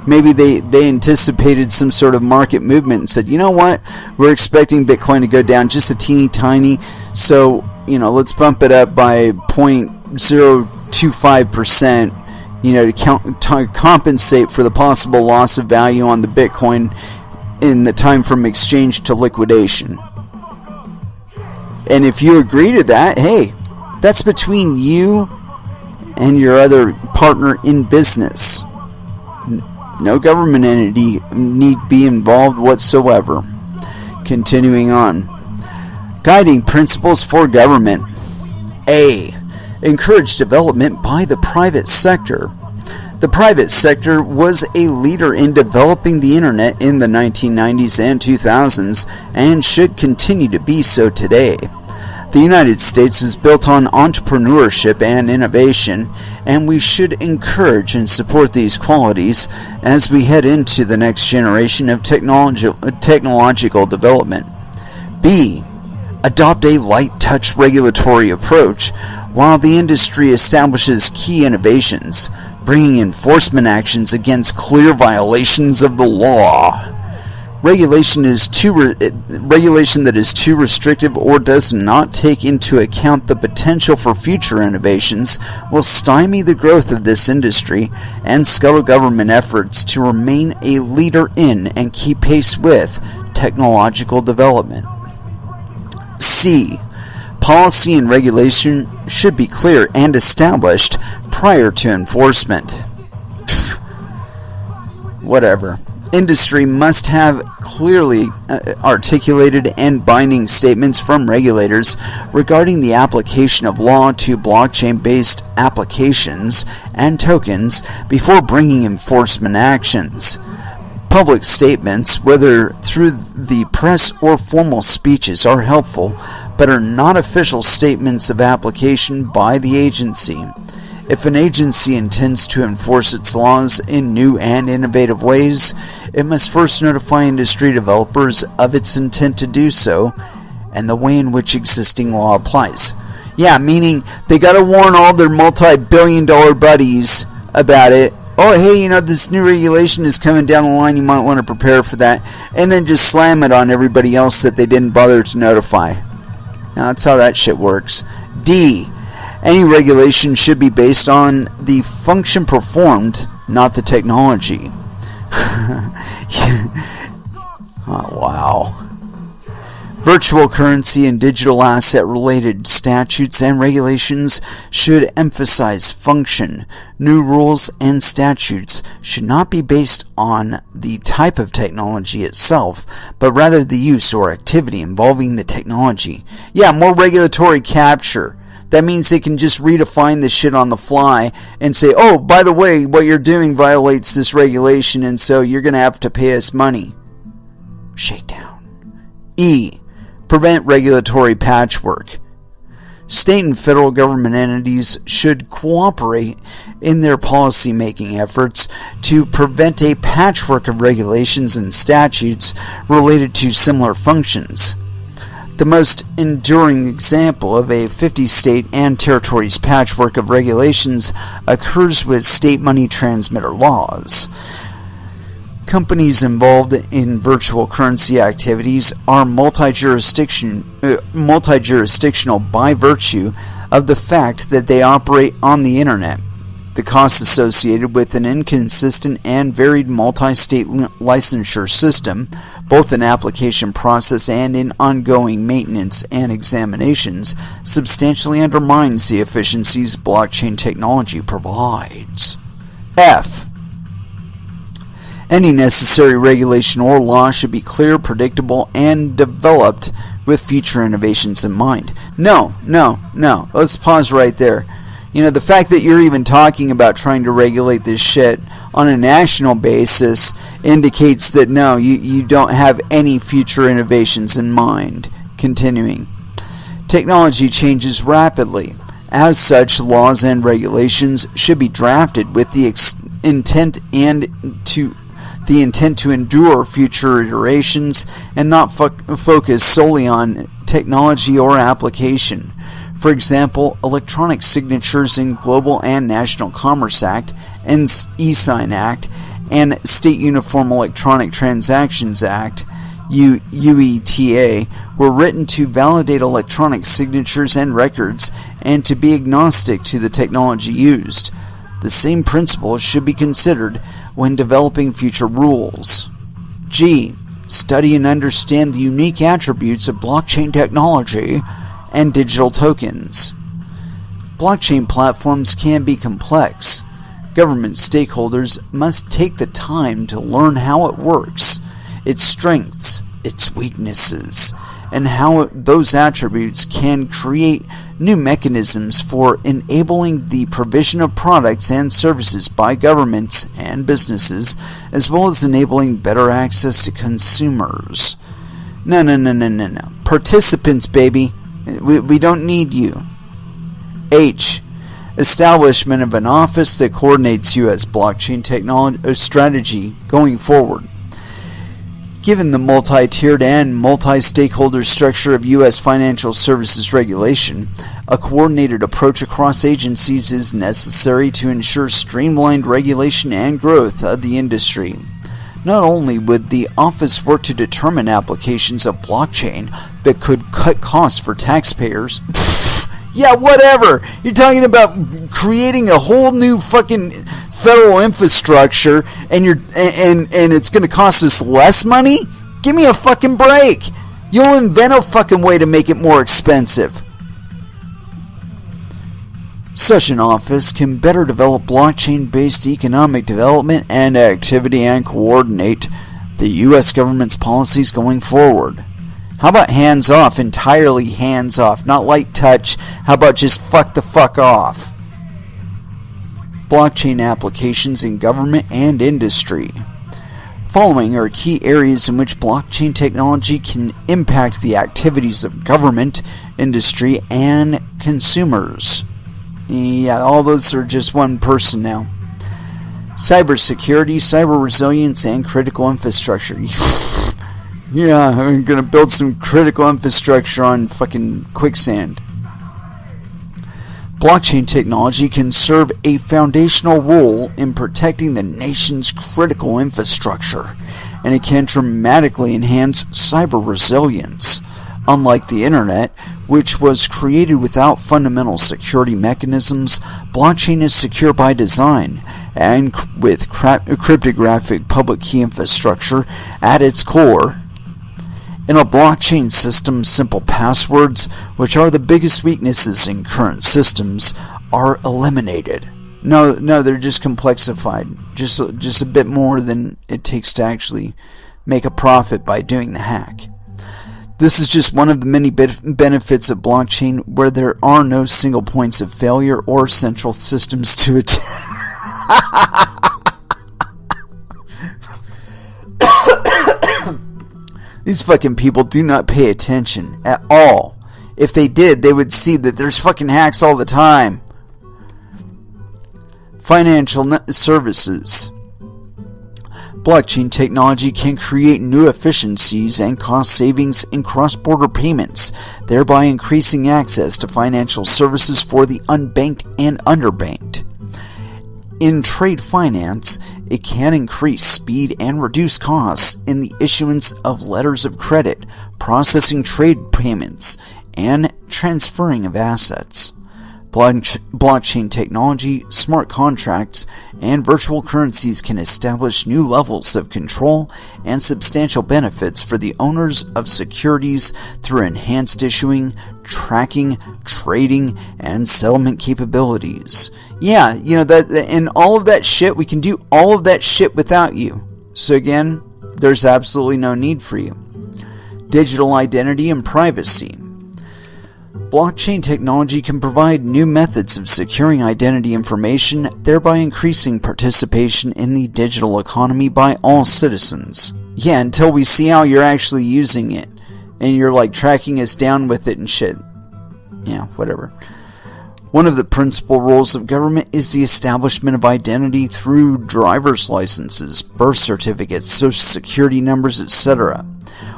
Maybe they anticipated some sort of market movement and said, you know what, we're expecting Bitcoin to go down just a teeny tiny, so let's bump it up by 0.025%, to compensate for the possible loss of value on the Bitcoin in the time from exchange to liquidation. And if you agree to that, hey, that's between you and your other partner in business. No government entity need be involved whatsoever. Continuing on. Guiding principles for government. A. Encourage development by the private sector. The private sector was a leader in developing the internet in the 1990s and 2000s and should continue to be so today. The United States is built on entrepreneurship and innovation, and we should encourage and support these qualities as we head into the next generation of technological development. B. Adopt a light-touch regulatory approach while the industry establishes key innovations, bringing enforcement actions against clear violations of the law. Regulation that is too restrictive or does not take into account the potential for future innovations will stymie the growth of this industry and scuttle government efforts to remain a leader in and keep pace with technological development. C. Policy and regulation should be clear and established prior to enforcement. Whatever. Industry must have clearly articulated and binding statements from regulators regarding the application of law to blockchain-based applications and tokens before bringing enforcement actions. Public statements, whether through the press or formal speeches, are helpful, but are not official statements of application by the agency. If an agency intends to enforce its laws in new and innovative ways, it must first notify industry developers of its intent to do so and the way in which existing law applies. Yeah, meaning they got to warn all their multi-billion-dollar buddies about it. Oh, hey, this new regulation is coming down the line. You might want to prepare for that. And then just slam it on everybody else that they didn't bother to notify. Now, that's how that shit works. D. Any regulation should be based on the function performed, not the technology. Oh, wow. Virtual currency and digital asset-related statutes and regulations should emphasize function. New rules and statutes should not be based on the type of technology itself, but rather the use or activity involving the technology. Yeah, more regulatory capture. That means they can just redefine the shit on the fly and say, oh, by the way, what you're doing violates this regulation, and so you're going to have to pay us money. Shakedown. E. Prevent regulatory patchwork. State and federal government entities should cooperate in their policy-making efforts to prevent a patchwork of regulations and statutes related to similar functions. The most enduring example of a 50-state and territories patchwork of regulations occurs with state money transmitter laws. Companies involved in virtual currency activities are multi-jurisdictional by virtue of the fact that they operate on the internet. The costs associated with an inconsistent and varied multi-state licensure system, both in application process and in ongoing maintenance and examinations, substantially undermines the efficiencies blockchain technology provides. F. Any necessary regulation or law should be clear, predictable, and developed with future innovations in mind. No. Let's pause right there. You know, the fact that you're even talking about trying to regulate this shit on a national basis indicates that no, you don't have any future innovations in mind. Continuing. Technology changes rapidly. As such, laws and regulations should be drafted with the intent to endure future iterations and not focus solely on technology or application. For example, electronic signatures in Global and National Commerce Act and e-Sign Act and State Uniform Electronic Transactions Act UETA were written to validate electronic signatures and records and to be agnostic to the technology used. The same principles should be considered when developing future rules. G. Study and understand the unique attributes of blockchain technology and digital tokens. Blockchain platforms can be complex. Government stakeholders must take the time to learn how it works, its strengths, its weaknesses, and how those attributes can create new mechanisms for enabling the provision of products and services by governments and businesses, as well as enabling better access to consumers. No. Participants, baby. We don't need you. H. Establishment of an office that coordinates U.S. blockchain technology strategy going forward. Given the multi-tiered and multi-stakeholder structure of U.S. financial services regulation, a coordinated approach across agencies is necessary to ensure streamlined regulation and growth of the industry. Not only would the office work to determine applications of blockchain that could cut costs for taxpayers, yeah, whatever. You're talking about creating a whole new fucking federal infrastructure, and it's going to cost us less money? Give me a fucking break. You'll invent a fucking way to make it more expensive. Such an office can better develop blockchain-based economic development and activity and coordinate the U.S. government's policies going forward. How about hands-off, entirely hands-off, not light touch? How about just fuck the fuck off? Blockchain applications in government and industry. Following are key areas in which blockchain technology can impact the activities of government, industry, and consumers. Yeah, all those are just one person now. Cybersecurity, cyber resilience, and critical infrastructure. Yeah, we're going to build some critical infrastructure on fucking quicksand. Blockchain technology can serve a foundational role in protecting the nation's critical infrastructure, and it can dramatically enhance cyber resilience. Unlike the internet, which was created without fundamental security mechanisms, blockchain is secure by design, and with cryptographic public key infrastructure at its core, In a blockchain system, simple passwords, which are the biggest weaknesses in current systems, are eliminated. No, they're just complexified, just a bit more than it takes to actually make a profit by doing the hack. This is just one of the many benefits of blockchain, where there are no single points of failure or central systems to attack. These fucking people do not pay attention at all. If they did, they would see that there's fucking hacks all the time. Financial services. Blockchain technology can create new efficiencies and cost savings in cross-border payments, thereby increasing access to financial services for the unbanked and underbanked. In trade finance, it can increase speed and reduce costs in the issuance of letters of credit, processing trade payments, and transferring of assets. Blockchain technology, smart contracts, and virtual currencies can establish new levels of control and substantial benefits for the owners of securities through enhanced issuing, tracking, trading, and settlement capabilities. Yeah, that, and all of that shit, we can do all of that shit without you. So again, there's absolutely no need for you. Digital identity and privacy. Blockchain technology can provide new methods of securing identity information, thereby increasing participation in the digital economy by all citizens. Yeah, until we see how you're actually using it, and you're like tracking us down with it and shit. Yeah, whatever. One of the principal roles of government is the establishment of identity through driver's licenses, birth certificates, social security numbers, etc.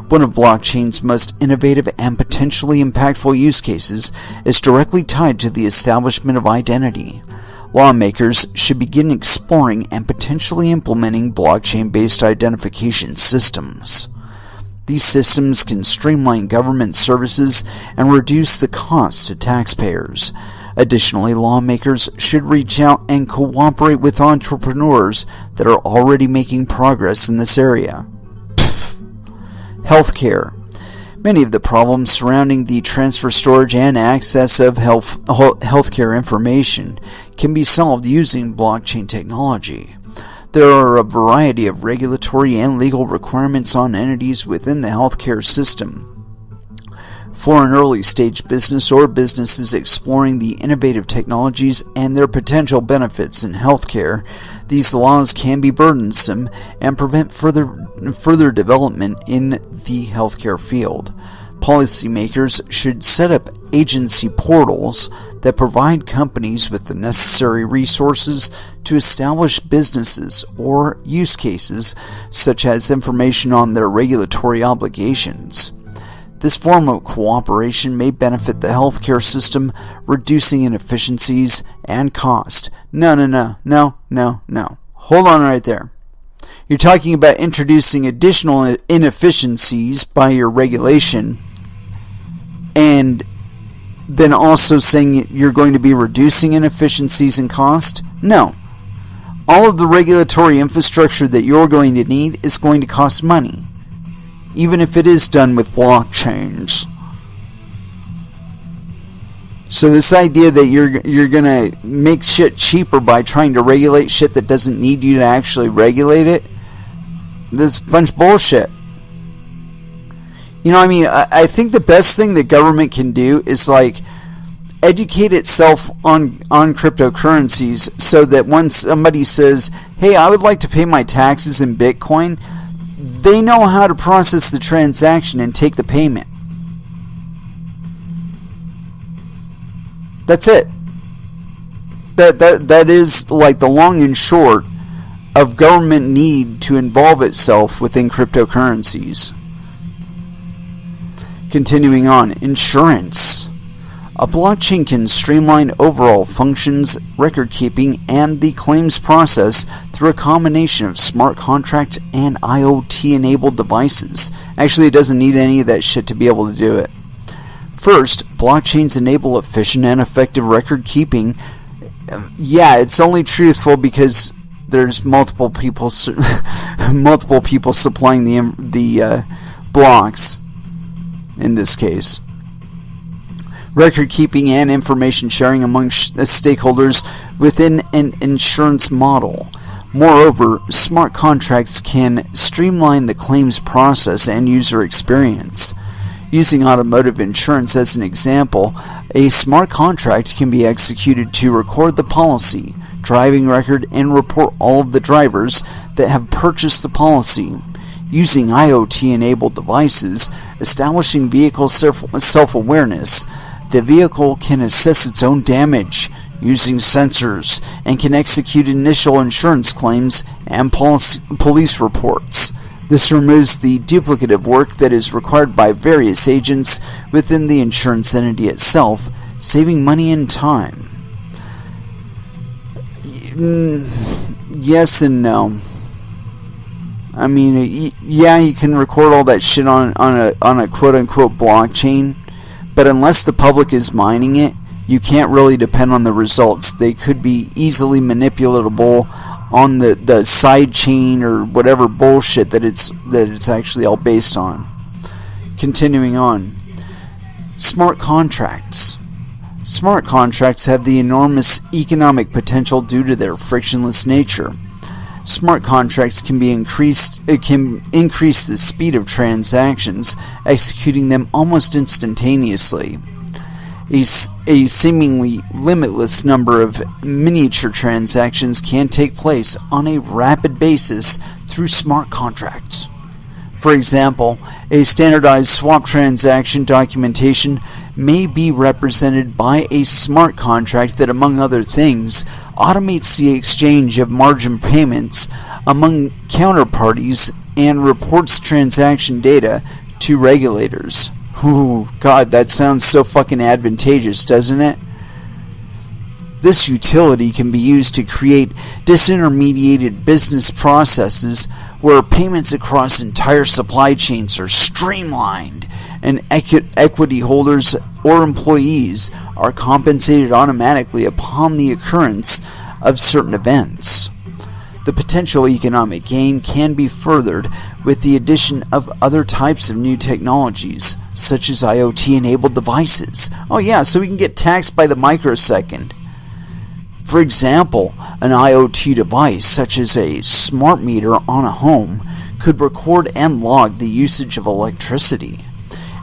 One of blockchain's most innovative and potentially impactful use cases is directly tied to the establishment of identity. Lawmakers should begin exploring and potentially implementing blockchain-based identification systems. These systems can streamline government services and reduce the costs to taxpayers. Additionally, lawmakers should reach out and cooperate with entrepreneurs that are already making progress in this area. Healthcare. Many of the problems surrounding the transfer, storage, and access of healthcare information can be solved using blockchain technology. There are a variety of regulatory and legal requirements on entities within the healthcare system. For an early-stage business or businesses exploring the innovative technologies and their potential benefits in healthcare, these laws can be burdensome and prevent further development in the healthcare field. Policymakers should set up agency portals that provide companies with the necessary resources to establish businesses or use cases, such as information on their regulatory obligations. This form of cooperation may benefit the healthcare system, reducing inefficiencies and cost. No. Hold on right there. You're talking about introducing additional inefficiencies by your regulation, and then also saying you're going to be reducing inefficiencies and cost? No. All of the regulatory infrastructure that you're going to need is going to cost money, even if it is done with blockchains. So this idea that you're going to make shit cheaper by trying to regulate shit that doesn't need you to actually regulate it, this is a bunch of bullshit. I think the best thing the government can do is educate itself on cryptocurrencies, so that when somebody says, hey, I would like to pay my taxes in Bitcoin, they know how to process the transaction and take the payment. That's it. That is the long and short of government need to involve itself within cryptocurrencies. Continuing on, insurance. A blockchain can streamline overall functions, record keeping, and the claims process through a combination of smart contracts and IoT-enabled devices. Actually, it doesn't need any of that shit to be able to do it. First, blockchains enable efficient and effective record keeping. Yeah, it's only truthful because there's multiple people supplying the blocks. in this case. Record keeping and information sharing among stakeholders within an insurance model. Moreover, smart contracts can streamline the claims process and user experience. Using automotive insurance as an example, a smart contract can be executed to record the policy, driving record, and report all of the drivers that have purchased the policy. Using IoT-enabled devices, establishing vehicle self-awareness, the vehicle can assess its own damage using sensors and can execute initial insurance claims and police reports. This removes the duplicative work that is required by various agents within the insurance entity itself, saving money and time. Yes and no. I mean, yeah, you can record all that shit on a quote-unquote blockchain, but unless the public is mining it, you can't really depend on the results. They could be easily manipulatable on the side chain or whatever bullshit that it's actually all based on. Continuing on. Smart contracts. Smart contracts have the enormous economic potential due to their frictionless nature. Smart contracts can increase the speed of transactions, executing them almost instantaneously. A seemingly limitless number of miniature transactions can take place on a rapid basis through smart contracts. For example, a standardized swap transaction documentation may be represented by a smart contract that, among other things, automates the exchange of margin payments among counterparties and reports transaction data to regulators. Ooh, God, that sounds so fucking advantageous, doesn't it? This utility can be used to create disintermediated business processes where payments across entire supply chains are streamlined and equity holders or employees are compensated automatically upon the occurrence of certain events. The potential economic gain can be furthered with the addition of other types of new technologies, such as IoT-enabled devices. Oh yeah, so we can get taxed by the microsecond. For example, an IoT device, such as a smart meter on a home, could record and log the usage of electricity.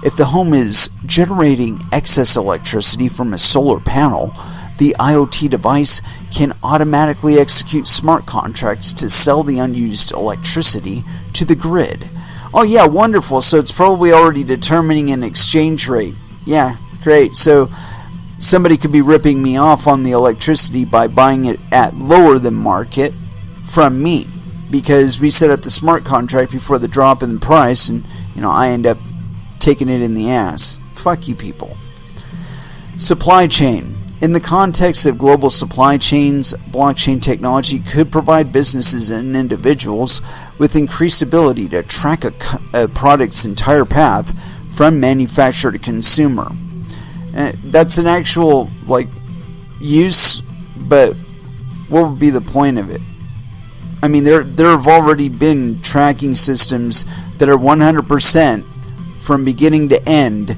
If the home is generating excess electricity from a solar panel, the IoT device can automatically execute smart contracts to sell the unused electricity to the grid. Oh yeah, wonderful. So it's probably already determining an exchange rate. Yeah, great. So somebody could be ripping me off on the electricity by buying it at lower than market from me, because we set up the smart contract before the drop in the price, and I end up taking it in the ass. Fuck you people. Supply chain. In the context of global supply chains, blockchain technology could provide businesses and individuals with increased ability to track a product's entire path from manufacturer to consumer. That's an actual use, but what would be the point of it? I mean, there have already been tracking systems that are 100% from beginning to end.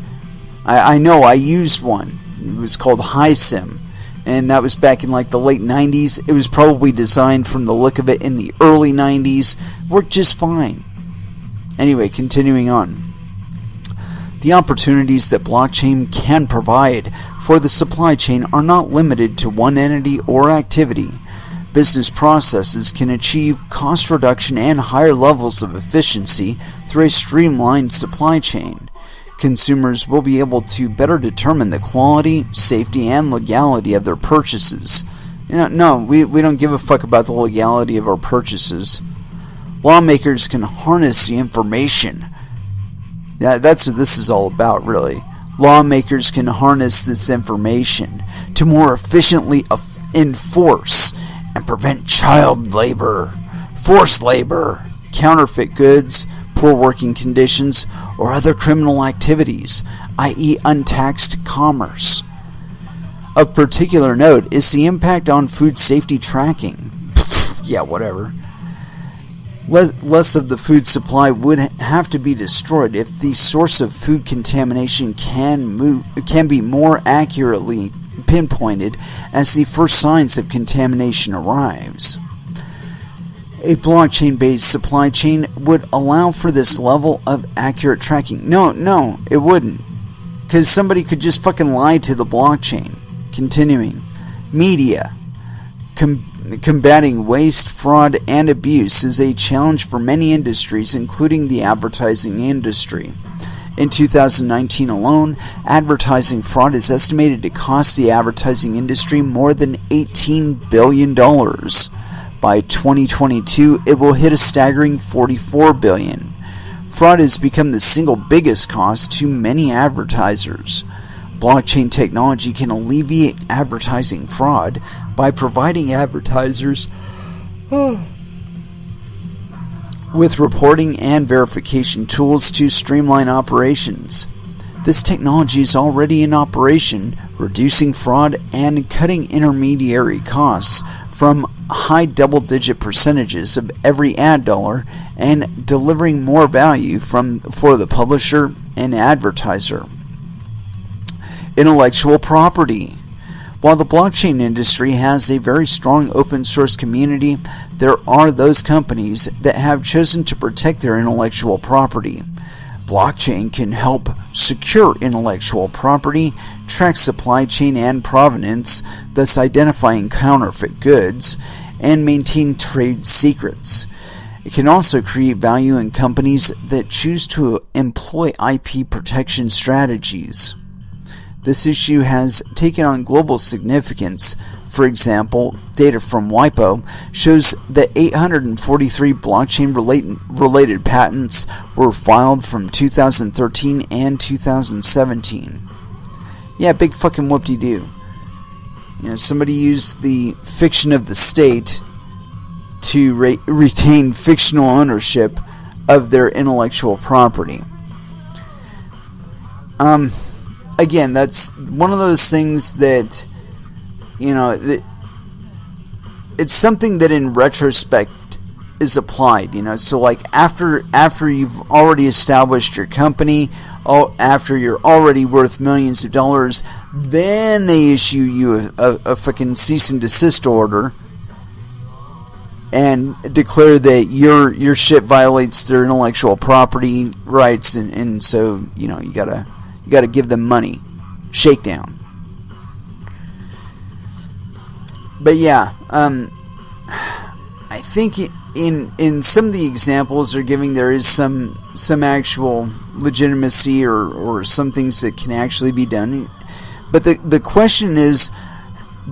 I know I used one. It was called HiSim, and that was back in the late 90s. It was probably designed from the look of it in the early 90s. Worked just fine. Anyway, continuing on. The opportunities that blockchain can provide for the supply chain are not limited to one entity or activity. Business processes can achieve cost reduction and higher levels of efficiency through a streamlined supply chain. Consumers will be able to better determine the quality, safety, and legality of their purchases. No, we don't give a fuck about the legality of our purchases. Lawmakers can harness the information. That's what this is all about, really. Lawmakers can harness this information to more efficiently enforce and prevent child labor, forced labor, counterfeit goods, poor working conditions, or other criminal activities, i.e. untaxed commerce. Of particular note is the impact on food safety tracking. Yeah, whatever. Less of the food supply would have to be destroyed if the source of food contamination can be more accurately pinpointed as the first signs of contamination arrives. A blockchain-based supply chain would allow for this level of accurate tracking. No, it wouldn't. Because somebody could just fucking lie to the blockchain. Continuing. Media. Combating waste, fraud, and abuse is a challenge for many industries, including the advertising industry. In 2019 alone, advertising fraud is estimated to cost the advertising industry more than $18 billion. By 2022, it will hit a staggering $44 billion. Fraud has become the single biggest cost to many advertisers. Blockchain technology can alleviate advertising fraud by providing advertisers with reporting and verification tools to streamline operations. This technology is already in operation, reducing fraud and cutting intermediary costs from high double-digit percentages of every ad dollar and delivering more value for the publisher and advertiser. Intellectual property. While the blockchain industry has a very strong open source community, there are those companies that have chosen to protect their intellectual property. Blockchain can help secure intellectual property, track supply chain and provenance, thus identifying counterfeit goods, and maintain trade secrets. It can also create value in companies that choose to employ IP protection strategies. This issue has taken on global significance. For example, data from WIPO shows that 843 blockchain-related patents were filed from 2013 and 2017. Yeah, big fucking whoop-de-doo. Somebody used the fiction of the state to retain fictional ownership of their intellectual property. Again, that's one of those things that, it's something that in retrospect is applied, So like after you've already established your company, after you're already worth millions of dollars, then they issue you a fucking cease and desist order and declare that your shit violates their intellectual property rights, and so you gotta give them money. Shakedown. But yeah, I think in some of the examples they're giving, there is some actual legitimacy or some things that can actually be done. But the question is,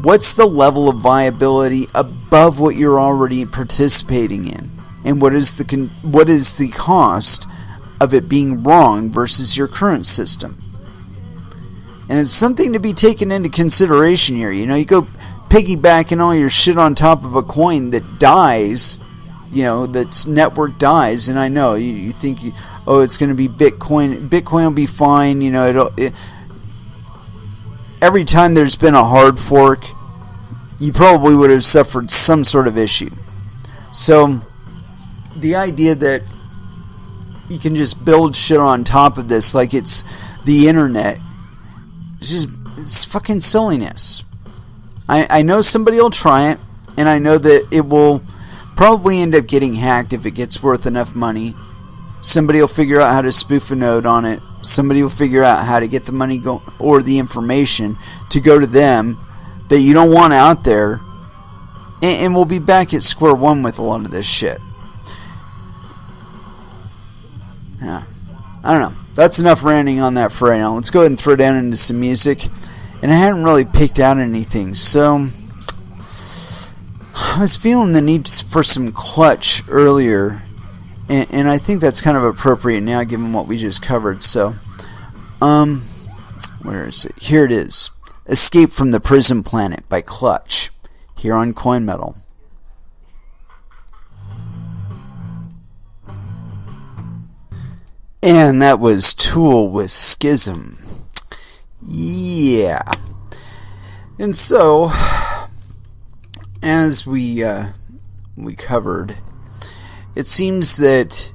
what's the level of viability above what you're already participating in, and what is the cost of it being wrong versus your current system? And it's something to be taken into consideration here. You go piggybacking all your shit on top of a coin that dies, that's network dies, and I know you think, it's going to be Bitcoin. Bitcoin will be fine. Every time there's been a hard fork, you probably would have suffered some sort of issue. So the idea that you can just build shit on top of this like it's the internet, it's fucking silliness. I know somebody will try it, and I know that it will probably end up getting hacked if it gets worth enough money. Somebody will figure out how to spoof a node on it. Somebody will figure out how to get the money or the information to go to them that you don't want out there, and we'll be back at square one with a lot of this shit. Yeah, I don't know. That's enough ranting on that for right now. Let's go ahead and throw down into some music. And I hadn't really picked out anything, so I was feeling the need for some Clutch earlier, and I think that's kind of appropriate now given what we just covered. So, where is it? Here it is. Escape from the Prison Planet by Clutch, here on Coin Metal. And that was Tool with Schism. Yeah. And so, as we covered, it seems that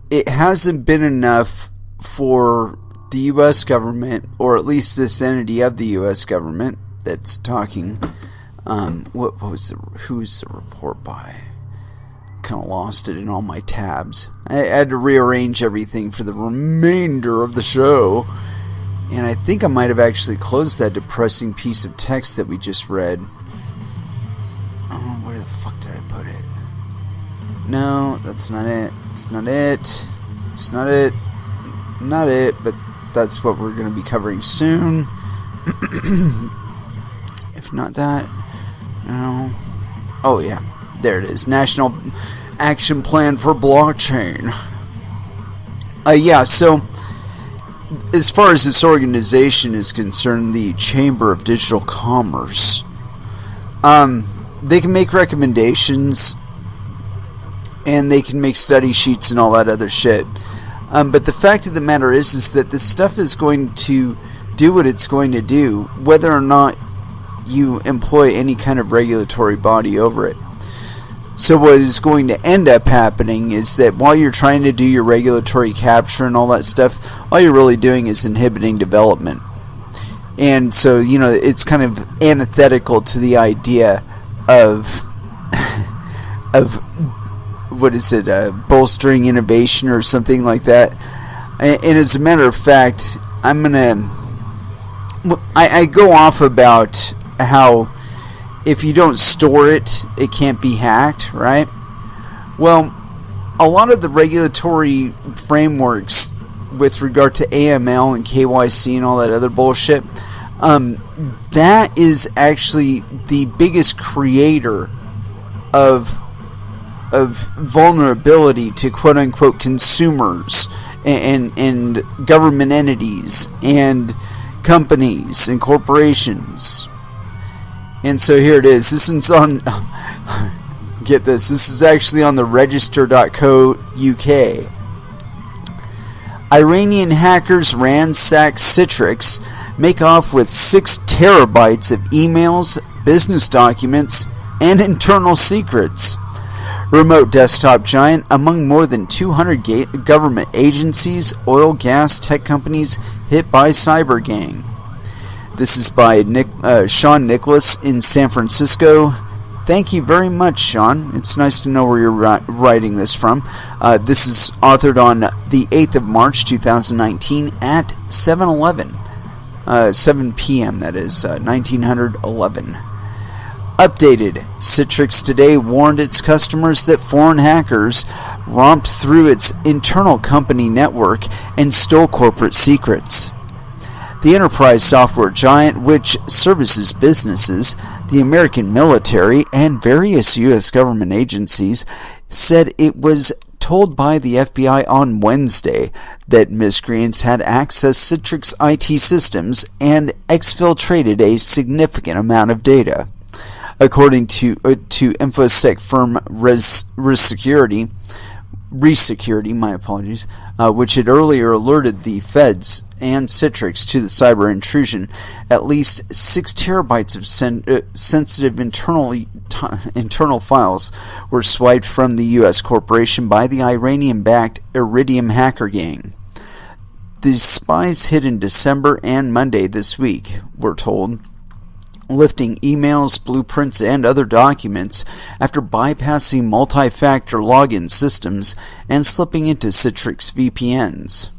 it hasn't been enough for the U.S. government, or at least this entity of the U.S. government that's talking. Who's the report by? Kind of lost it in all my tabs. I had to rearrange everything for the remainder of the show. And I think I might have actually closed that depressing piece of text that we just read. Oh, where the fuck did I put it? No, that's not it. It's not it. It's not it. Not it, but that's what we're going to be covering soon. If not that, no. Oh, yeah. There it is. National Action Plan for Blockchain. Yeah, so as far as this organization is concerned, the Chamber of Digital Commerce, they can make recommendations and they can make study sheets and all that other shit. But the fact of the matter is that this stuff is going to do what it's going to do, whether or not you employ any kind of regulatory body over it. So what is going to end up happening is that while you're trying to do your regulatory capture and all that stuff, all you're really doing is inhibiting development. And so, it's kind of antithetical to the idea of what is it, bolstering innovation or something like that. And as a matter of fact, I go off about how if you don't store it, it can't be hacked, right? Well, a lot of the regulatory frameworks with regard to AML and KYC and all that other bullshit, that is actually the biggest creator of vulnerability to quote-unquote consumers and government entities and companies and corporations. And so here it is. This is on... Get this. This is actually on the register.co.uk. Iranian hackers ransack Citrix, make off with 6 terabytes of emails, business documents, and internal secrets. Remote desktop giant among more than 200 government agencies, oil, gas, tech companies hit by cyber gang. This is by Sean Nicholas in San Francisco. Thank you very much, Sean. It's nice to know where you're writing this from. This is authored on the 8th of March, 2019 at 7 p.m., that is, 1911. Updated. Citrix today warned its customers that foreign hackers romped through its internal company network and stole corporate secrets. The enterprise software giant, which services businesses, the American military, and various U.S. government agencies, said it was told by the FBI on Wednesday that miscreants had accessed Citrix IT systems and exfiltrated a significant amount of data. According to InfoSec firm Resecurity, which had earlier alerted the feds and Citrix to the cyber intrusion, at least 6 terabytes of sensitive internal files were swiped from the U.S. corporation by the Iranian-backed Iridium hacker gang. The spies hit in December and Monday this week, we're told, lifting emails, blueprints, and other documents after bypassing multi-factor login systems and slipping into Citrix VPNs.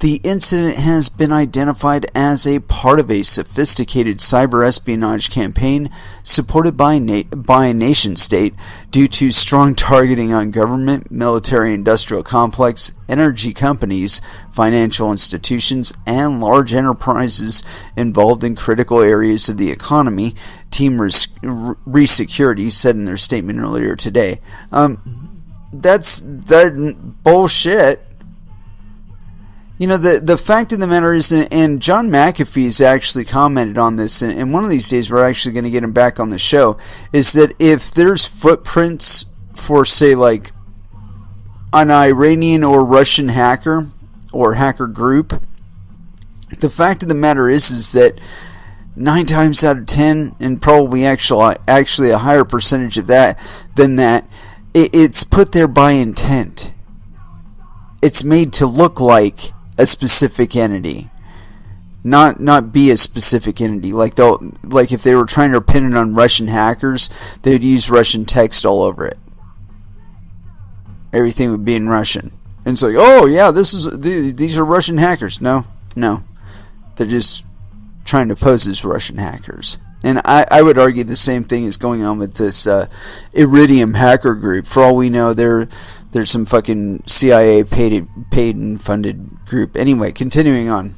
The incident has been identified as a part of a sophisticated cyber espionage campaign supported by a nation-state due to strong targeting on government, military-industrial complex, energy companies, financial institutions, and large enterprises involved in critical areas of the economy, Team Resecurity said in their statement earlier today. That's bullshit. The fact of the matter is, and John McAfee's actually commented on this, and one of these days we're actually going to get him back on the show, is that if there's footprints for, say, like, an Iranian or Russian hacker or hacker group, the fact of the matter is that 9 times out of 10, and probably actually a higher percentage of that than that, it's put there by intent. It's made to look like a specific entity, not be a specific entity. Like if they were trying to pin it on Russian hackers, they'd use Russian text all over it. Everything would be in Russian. And it's like, oh yeah, these are Russian hackers. No, they're just trying to pose as Russian hackers. And I would argue the same thing is going on with this Iridium hacker group. For all we know, there's some fucking CIA paid and funded group. Anyway, continuing on.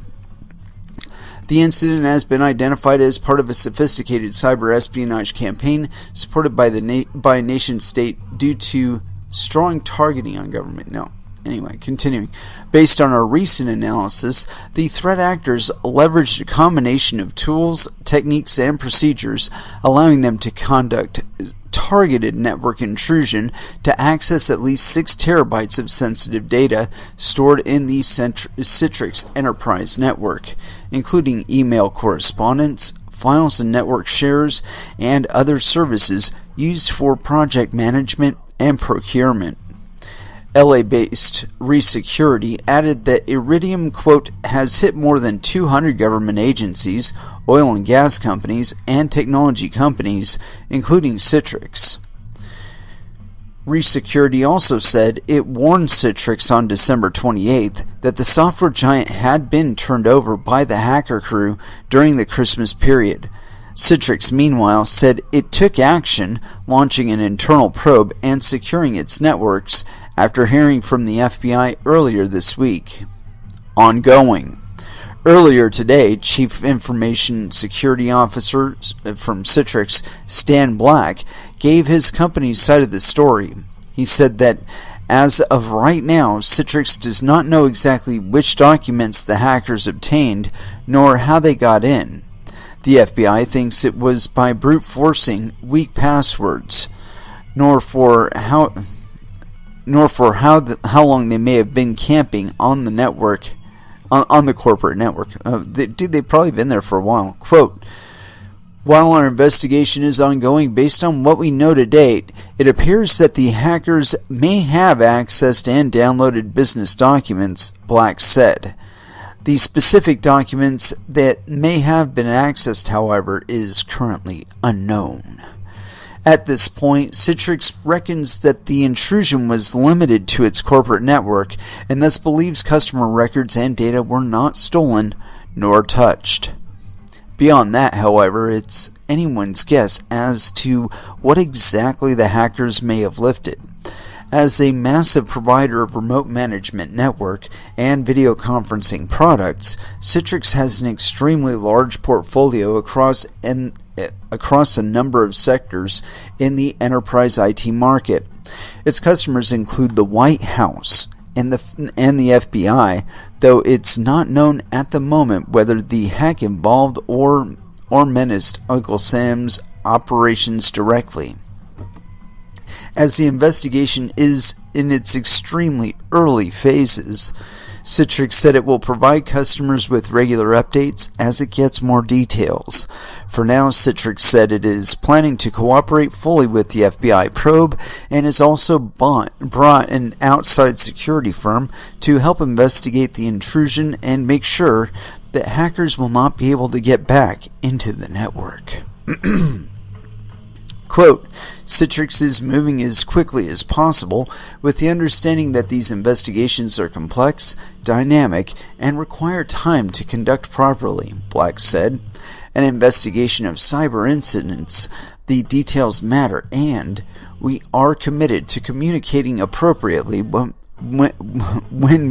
The incident has been identified as part of a sophisticated cyber espionage campaign supported by by a nation state due to strong targeting on government. No. Anyway, continuing. Based on our recent analysis, the threat actors leveraged a combination of tools, techniques, and procedures, allowing them to conduct targeted network intrusion to access at least 6 terabytes of sensitive data stored in the Citrix enterprise network, including email correspondence, files and network shares, and other services used for project management and procurement. LA-based Resecurity added that Iridium, quote, has hit more than 200 government agencies, oil and gas companies, and technology companies, including Citrix. Resecurity also said it warned Citrix on December 28th that the software giant had been turned over by the hacker crew during the Christmas period. Citrix, meanwhile, said it took action, launching an internal probe and securing its networks after hearing from the FBI earlier this week. Ongoing. Earlier today, Chief Information Security Officer from Citrix, Stan Black, gave his company's side of the story. He said that, as of right now, Citrix does not know exactly which documents the hackers obtained, nor how they got in. The FBI thinks it was by brute forcing weak passwords, nor for how long they may have been camping on the network, on the corporate network. They've probably been there for a while. Quote, while our investigation is ongoing, based on what we know to date, it appears that the hackers may have accessed and downloaded business documents, Black said. The specific documents that may have been accessed, however, is currently unknown. At this point, Citrix reckons that the intrusion was limited to its corporate network and thus believes customer records and data were not stolen nor touched. Beyond that, however, it's anyone's guess as to what exactly the hackers may have lifted. As a massive provider of remote management network and video conferencing products, Citrix has an extremely large portfolio across a number of sectors in the enterprise IT market. Its customers include the White House and the FBI, though it's not known at the moment whether the hack involved or menaced Uncle Sam's operations directly. As the investigation is in its extremely early phases, Citrix said it will provide customers with regular updates as it gets more details. For now, Citrix said it is planning to cooperate fully with the FBI probe and has also brought an outside security firm to help investigate the intrusion and make sure that hackers will not be able to get back into the network. Quote, Citrix is moving as quickly as possible with the understanding that these investigations are complex, dynamic, and require time to conduct properly, Black said. An investigation of cyber incidents, the details matter, and we are committed to communicating appropriately when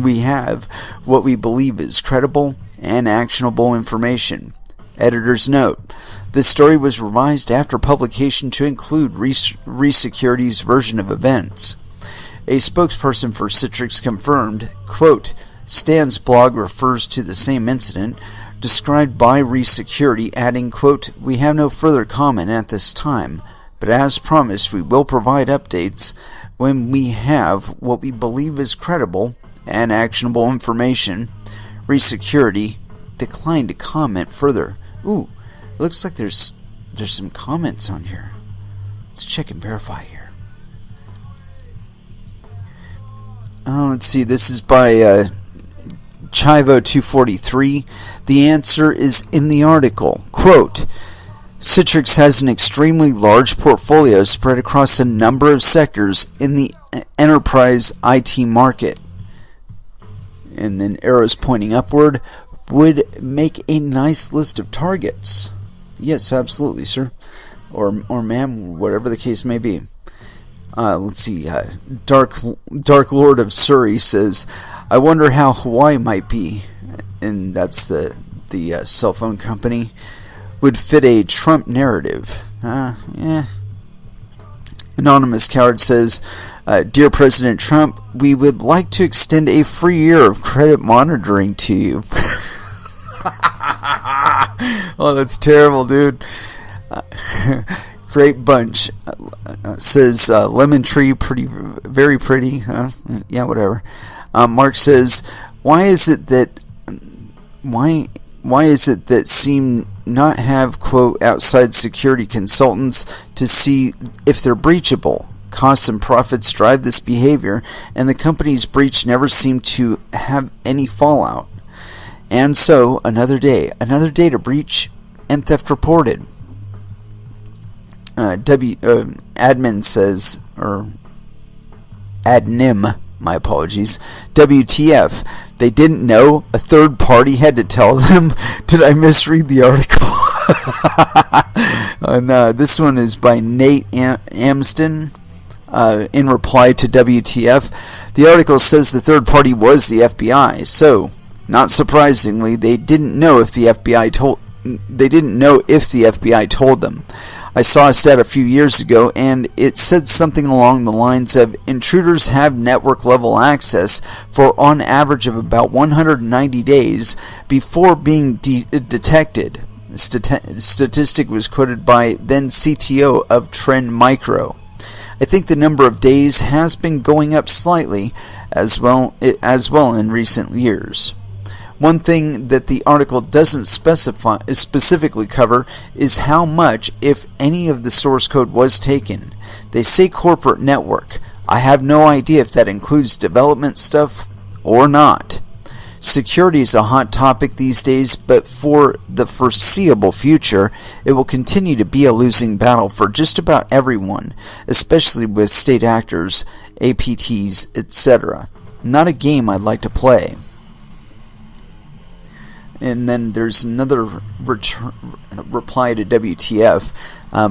we have what we believe is credible and actionable information. Editor's note. This story was revised after publication to include Resecurity's version of events. A spokesperson for Citrix confirmed, quote, Stan's blog refers to the same incident described by Resecurity, adding, quote, we have no further comment at this time, but as promised we will provide updates when we have what we believe is credible and actionable information. Resecurity declined to comment further. Ooh, looks like there's some comments on here. Let's check and verify here. Let's see. This is by Chivo243. The answer is in the article. Quote, Citrix has an extremely large portfolio spread across a number of sectors in the enterprise IT market. And then arrows pointing upward would make a nice list of targets. Yes, absolutely, sir. Or ma'am, whatever the case may be. Let's see. Dark Lord of Surrey says, I wonder how Hawaii might be, and that's the cell phone company, would fit a Trump narrative. Yeah. Anonymous Coward says, Dear President Trump, we would like to extend a free year of credit monitoring to you. Oh, that's terrible, dude. Great bunch. Says Lemon Tree, very pretty. Yeah, whatever. Mark says, why is it that seem not have, quote, outside security consultants to see if they're breachable? Costs and profits drive this behavior, and the company's breach never seemed to have any fallout. And so, another data breach and theft reported. Admin says, or adnim, my apologies, WTF, they didn't know, a third party had to tell them. Did I misread the article? And this one is by Nate Amsden. In reply to WTF, the article says the third party was the FBI. So, not surprisingly, they didn't know if the FBI told them. I saw a stat a few years ago, and it said something along the lines of intruders have network-level access for on average of about 190 days before being detected. The statistic was quoted by then CTO of Trend Micro. I think the number of days has been going up slightly as well in recent years. One thing that the article doesn't specifically cover is how much, if any, of the source code was taken. They say corporate network. I have no idea if that includes development stuff or not. Security is a hot topic these days, but for the foreseeable future, it will continue to be a losing battle for just about everyone, especially with state actors, APTs, etc. Not a game I'd like to play. And then there's another reply to WTF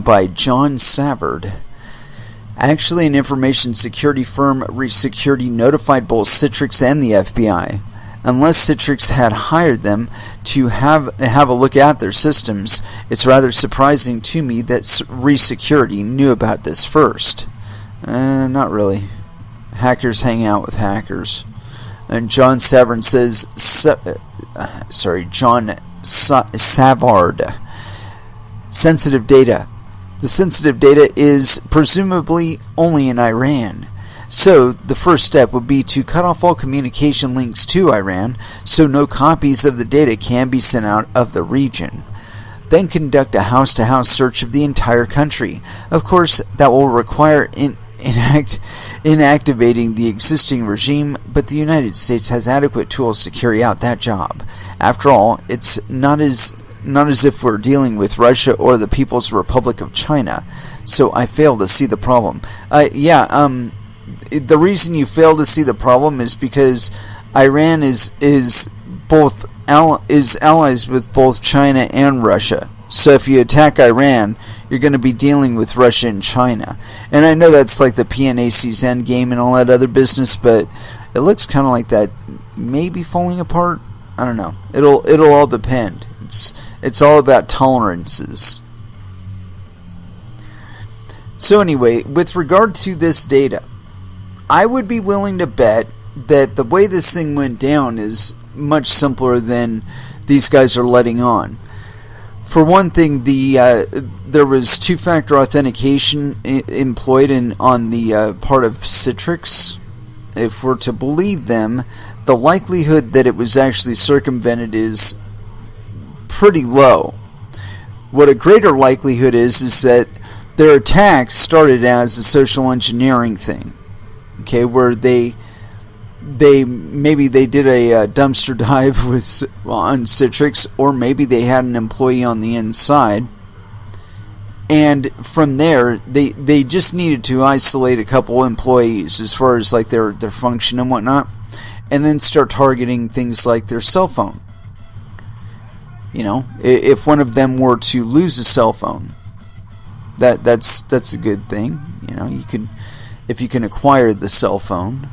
by John Savard. Actually, an information security firm, ReSecurity, notified both Citrix and the FBI. Unless Citrix had hired them to have a look at their systems, it's rather surprising to me that ReSecurity knew about this first. Not really. Hackers hang out with hackers. And John Savard says, John Savard. Sensitive data. The sensitive data is presumably only in Iran. So, the first step would be to cut off all communication links to Iran so no copies of the data can be sent out of the region. Then conduct a house-to-house search of the entire country. Of course, that will require inactivating the existing regime, but the United States has adequate tools to carry out that job. After all, it's not as if we're dealing with Russia or the People's Republic of China. So I fail to see the problem. The reason you fail to see the problem is because Iran is allies with both China and Russia. So if you attack Iran, you're going to be dealing with Russia and China. And I know that's like the PNAC's endgame and all that other business, but it looks kind of like that maybe falling apart. I don't know. It'll all depend. It's all about tolerances. So anyway, with regard to this data, I would be willing to bet that the way this thing went down is much simpler than these guys are letting on. For one thing, there was two-factor authentication employed on the part of Citrix. If we're to believe them, the likelihood that it was actually circumvented is pretty low. What a greater likelihood is that their attacks started as a social engineering thing. Okay, where they maybe they did a dumpster dive on Citrix, or maybe they had an employee on the inside. And from there, they just needed to isolate a couple employees as far as like their function and whatnot, and then start targeting things like their cell phone. If one of them were to lose a cell phone, that's a good thing. If you can acquire the cell phone.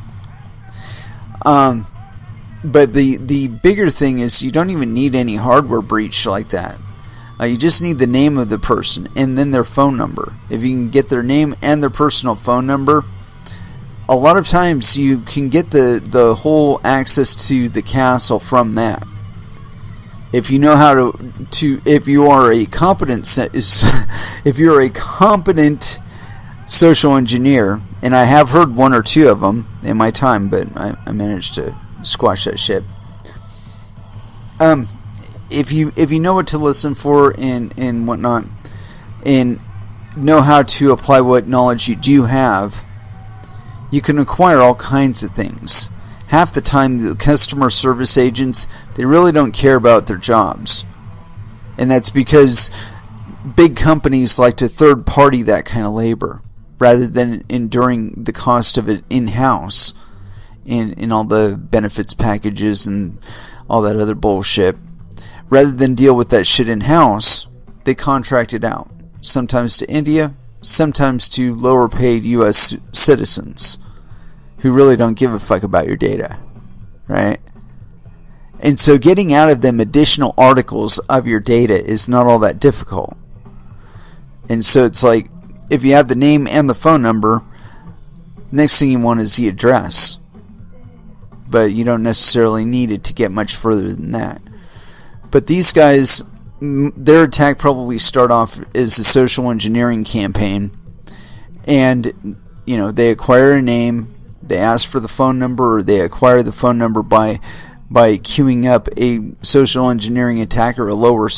But the bigger thing is you don't even need any hardware breach like that. You just need the name of the person and then their phone number. If you can get their name and their personal phone number, a lot of times you can get the whole access to the castle from that. If you know how to if you are a competent social engineer, and I have heard one or two of them in my time, but I managed to squash that shit. If you know what to listen for and whatnot, and know how to apply what knowledge you do have, you can acquire all kinds of things. Half the time, the customer service agents, they really don't care about their jobs. And that's because big companies like to third-party that kind of labor, rather than enduring the cost of it in-house, in all the benefits packages and all that other bullshit. Rather than deal with that shit in-house, they contract it out. Sometimes to India, sometimes to lower-paid U.S. citizens who really don't give a fuck about your data, right? And so getting out of them additional articles of your data is not all that difficult. And so it's like, if you have the name and the phone number, next thing you want is the address. But you don't necessarily need it to get much further than that. But these guys, their attack probably start off as a social engineering campaign. And, they acquire a name, they ask for the phone number, or they acquire the phone number by queuing up a social engineering attack, or a lower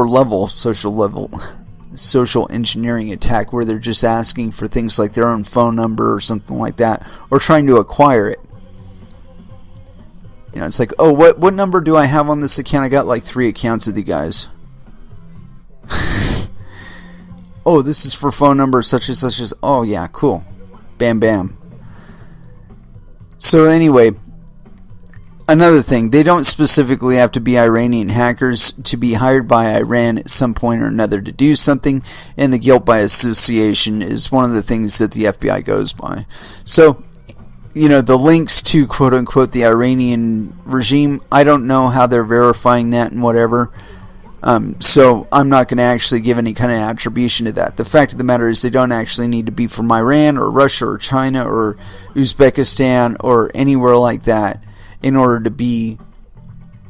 level social engineering attack, where they're just asking for things like their own phone number or something like that, or trying to acquire it. It's like, oh, what number do I have on this account? I got like 3 accounts with you guys. Oh, this is for phone number such and such as. Oh yeah, cool. Bam bam. So anyway, another thing, they don't specifically have to be Iranian hackers to be hired by Iran at some point or another to do something, and the guilt by association is one of the things that the FBI goes by. So, the links to quote-unquote the Iranian regime, I don't know how they're verifying that and whatever. So I'm not going to actually give any kind of attribution to that. The fact of the matter is they don't actually need to be from Iran or Russia or China or Uzbekistan or anywhere like that in order to be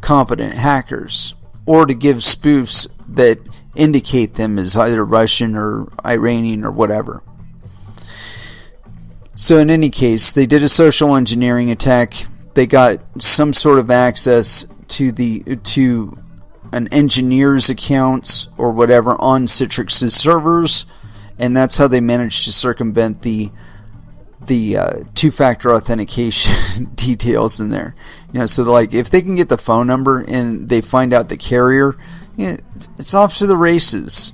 competent hackers, or to give spoofs that indicate them as either Russian or Iranian or whatever. So in any case, they did a social engineering attack. They got some sort of access to an engineer's accounts or whatever on Citrix's servers, and that's how they managed to circumvent the two-factor authentication details in there. So like, if they can get the phone number and they find out the carrier, it's off to the races.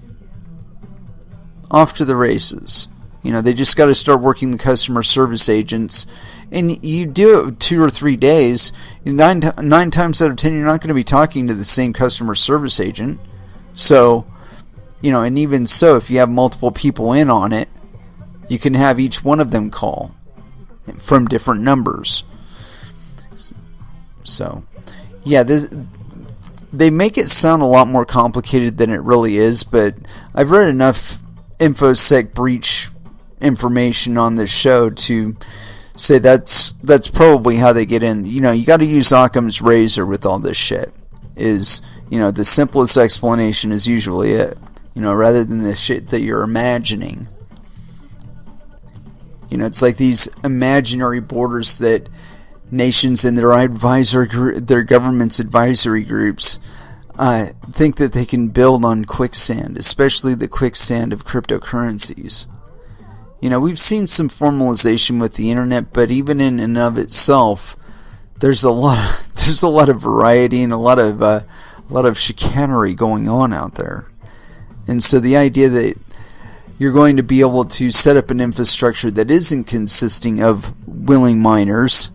Off to the races. They just got to start working the customer service agents, and you do it 2 or 3 days. 9 times out of 10, you're not going to be talking to the same customer service agent. So, and even so, if you have multiple people in on it, you can have each one of them call from different numbers. So, yeah, they make it sound a lot more complicated than it really is, but I've read enough InfoSec breach information on this show to say that's probably how they get in. You got to use Occam's razor with all this shit. The simplest explanation is usually it. Rather than the shit that you're imagining. It's like these imaginary borders that nations and their government's advisory groups think that they can build on quicksand, especially the quicksand of cryptocurrencies. We've seen some formalization with the internet, but even in and of itself, there's a lot of variety and a lot of chicanery going on out there. And so the idea that you're going to be able to set up an infrastructure that isn't consisting of willing miners,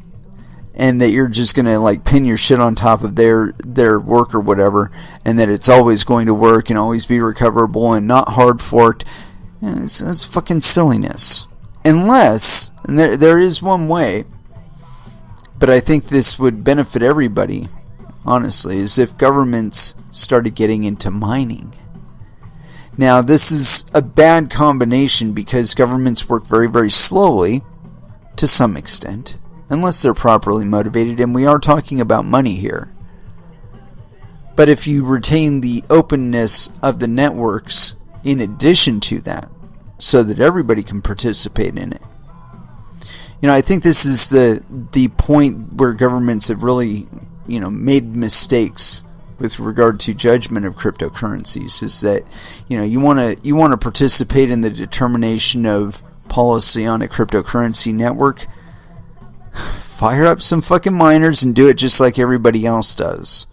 and that you're just going to pin your shit on top of their work or whatever, and that it's always going to work and always be recoverable and not hard forked, it's fucking silliness. Unless, and there is one way, but I think this would benefit everybody, honestly, is if governments started getting into mining. Now, this is a bad combination because governments work very, very slowly, to some extent, unless they're properly motivated, and we are talking about money here. But if you retain the openness of the networks in addition to that, so that everybody can participate in it. I think this is the point where governments have really, made mistakes with regard to judgment of cryptocurrencies, is that, you want to participate in the determination of policy on a cryptocurrency network. Fire up some fucking miners and do it just like everybody else does.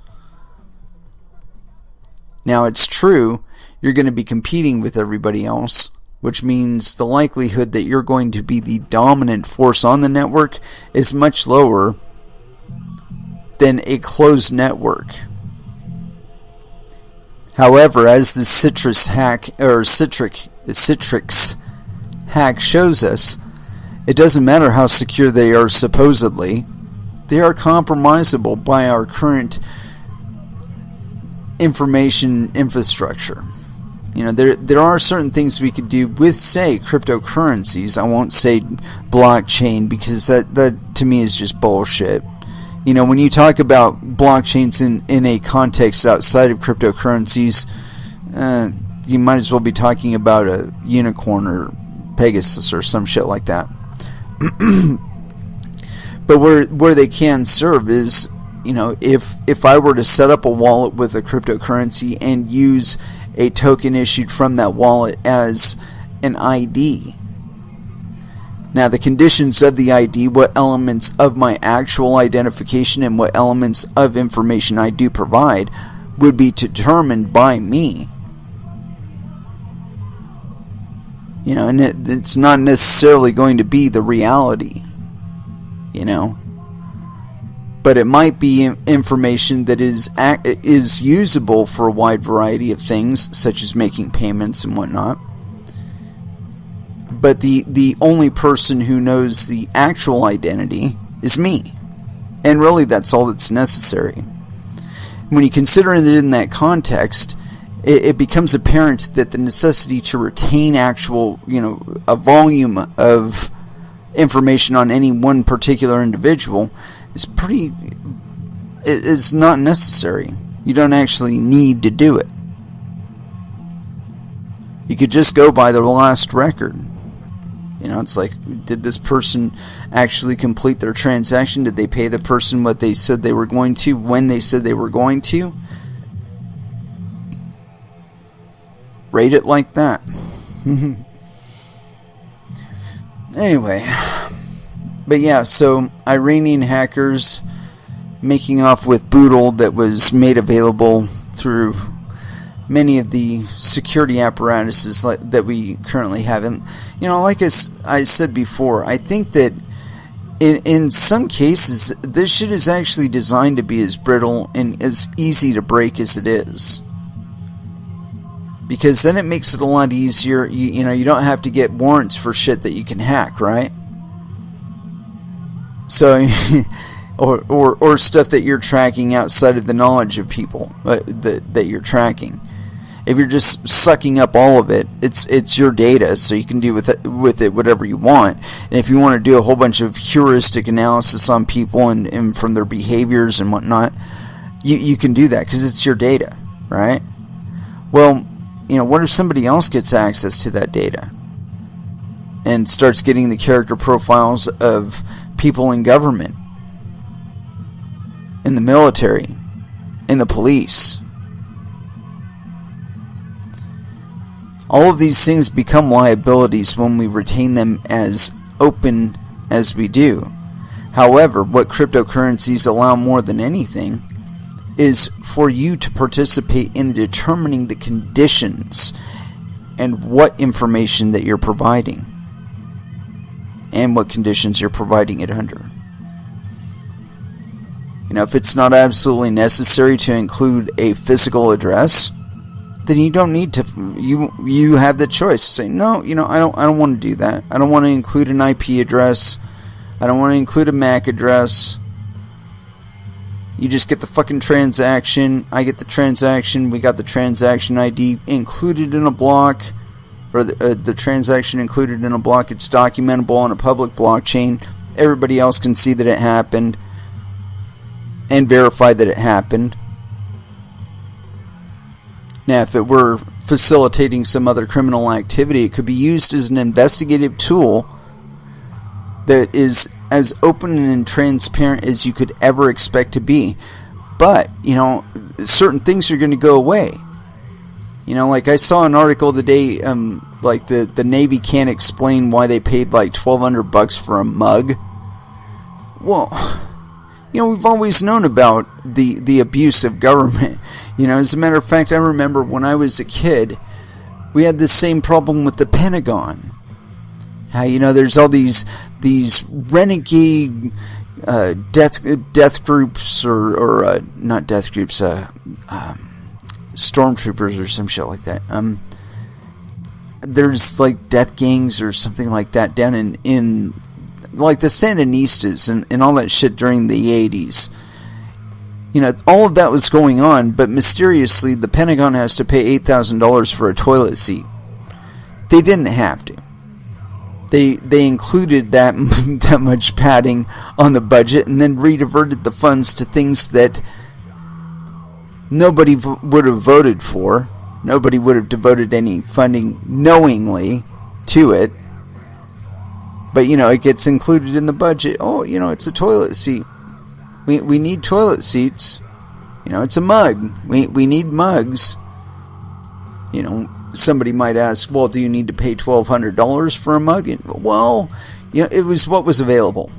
Now, it's true, you're going to be competing with everybody else, which means the likelihood that you're going to be the dominant force on the network is much lower than a closed network. However, as the Citrix hack shows us, it doesn't matter how secure they are supposedly, they are compromisable by our current information infrastructure. There are certain things we could do with, say, cryptocurrencies. I won't say blockchain because that to me is just bullshit. When you talk about blockchains in a context outside of cryptocurrencies, you might as well be talking about a unicorn or Pegasus or some shit like that. But where they can serve is, if I were to set up a wallet with a cryptocurrency and use a token issued from that wallet as an ID. Now, the conditions of the ID, what elements of my actual identification and what elements of information I do provide, would be determined by me. And it's not necessarily going to be the reality, But it might be information that is usable for a wide variety of things, such as making payments and whatnot. But the only person who knows the actual identity is me. And really, that's all that's necessary. When you consider it in that context, it becomes apparent that the necessity to retain actual, a volume of information on any one particular individual is not necessary. You don't actually need to do it. You could just go by the last record. It's like, did this person actually complete their transaction? Did they pay the person what they said they were going to when they said they were going to? Rate it like that. Anyway. But yeah, so Iranian hackers making off with boodle that was made available through many of the security apparatuses that we currently have. And, like I said before, I think that in some cases, this shit is actually designed to be as brittle and as easy to break as it is. Because then it makes it a lot easier. You don't have to get warrants for shit that you can hack, right? So, or stuff that you're tracking outside of the knowledge of people that you're tracking. If you're just sucking up all of it, it's your data, so you can do with it whatever you want. And if you want to do a whole bunch of heuristic analysis on people and from their behaviors and whatnot, you can do that because it's your data, right? Well, what if somebody else gets access to that data and starts getting the character profiles of people in government, in the military, in the police? All of these things become liabilities when we retain them as open as we do. However, what cryptocurrencies allow more than anything is for you to participate in determining the conditions and what information that you're providing and what conditions you're providing it under. If it's not absolutely necessary to include a physical address, then you don't need to. You have the choice to say, no, I don't want to do that. I don't want to include an IP address. I don't want to include a MAC address. You just get the fucking transaction. I get the transaction. We got the transaction ID included in a block, or the transaction included in a block. It's documentable on a public blockchain. Everybody else can see that it happened and verify that it happened. Now, if it were facilitating some other criminal activity, it could be used as an investigative tool that is as open and transparent as you could ever expect to be. But, certain things are going to go away. Like I saw an article today, like the Navy can't explain why they paid like $1,200 for a mug. Well, we've always known about the abuse of government. As a matter of fact, I remember when I was a kid, we had the same problem with the Pentagon. How, there's all these renegade death groups, or not death groups, stormtroopers or some shit like that. There's like death gangs or something like that down in like the Sandinistas and all that shit during the 80s. All of that was going on, but mysteriously the Pentagon has to pay $8,000 for a toilet seat. They didn't have to. They included that much padding on the budget and then rediverted the funds to things that nobody would have voted for. Nobody would have devoted any funding knowingly to it. But, it gets included in the budget. Oh, it's a toilet seat. We need toilet seats. It's a mug. We need mugs. Somebody might ask, well, do you need to pay $1,200 for a mug? Well, it was what was available.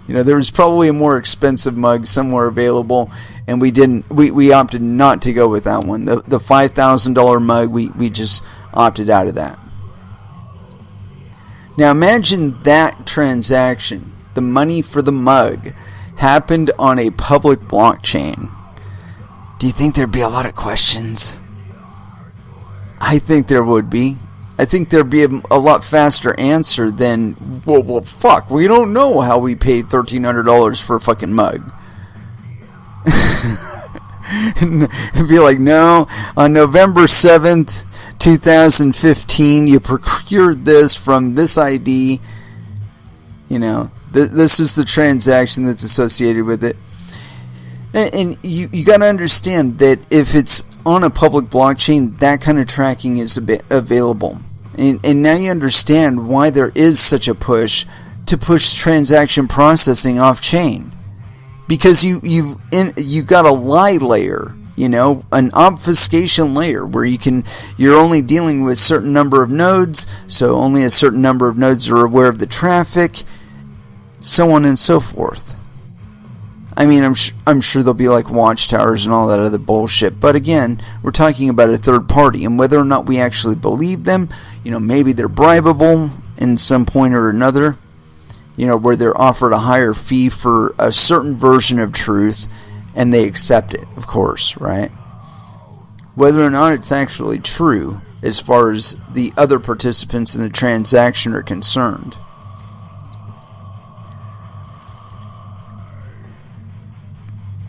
There was probably a more expensive mug somewhere available, and we opted not to go with that one. The $5,000 mug, we just opted out of that. Now imagine that transaction, the money for the mug, happened on a public blockchain. Do you think there'd be a lot of questions? I think there would be. I think there'd be a lot faster answer than, well, fuck, we don't know how we paid $1,300 for a fucking mug. It'd be like, no, on November 7th, 2015, you procured this from this ID. This was the transaction that's associated with it. And you got to understand that if it's on a public blockchain, that kind of tracking is available. And now you understand why there is such a push to push transaction processing off chain. Because you've got a lie layer, an obfuscation layer where you're only dealing with a certain number of nodes, so only a certain number of nodes are aware of the traffic, so on and so forth. I mean, I'm sure there'll be like watchtowers and all that other bullshit, but again, we're talking about a third party, and whether or not we actually believe them, maybe they're bribable in some point or another, where they're offered a higher fee for a certain version of truth, and they accept it, of course, right? Whether or not it's actually true, as far as the other participants in the transaction are concerned.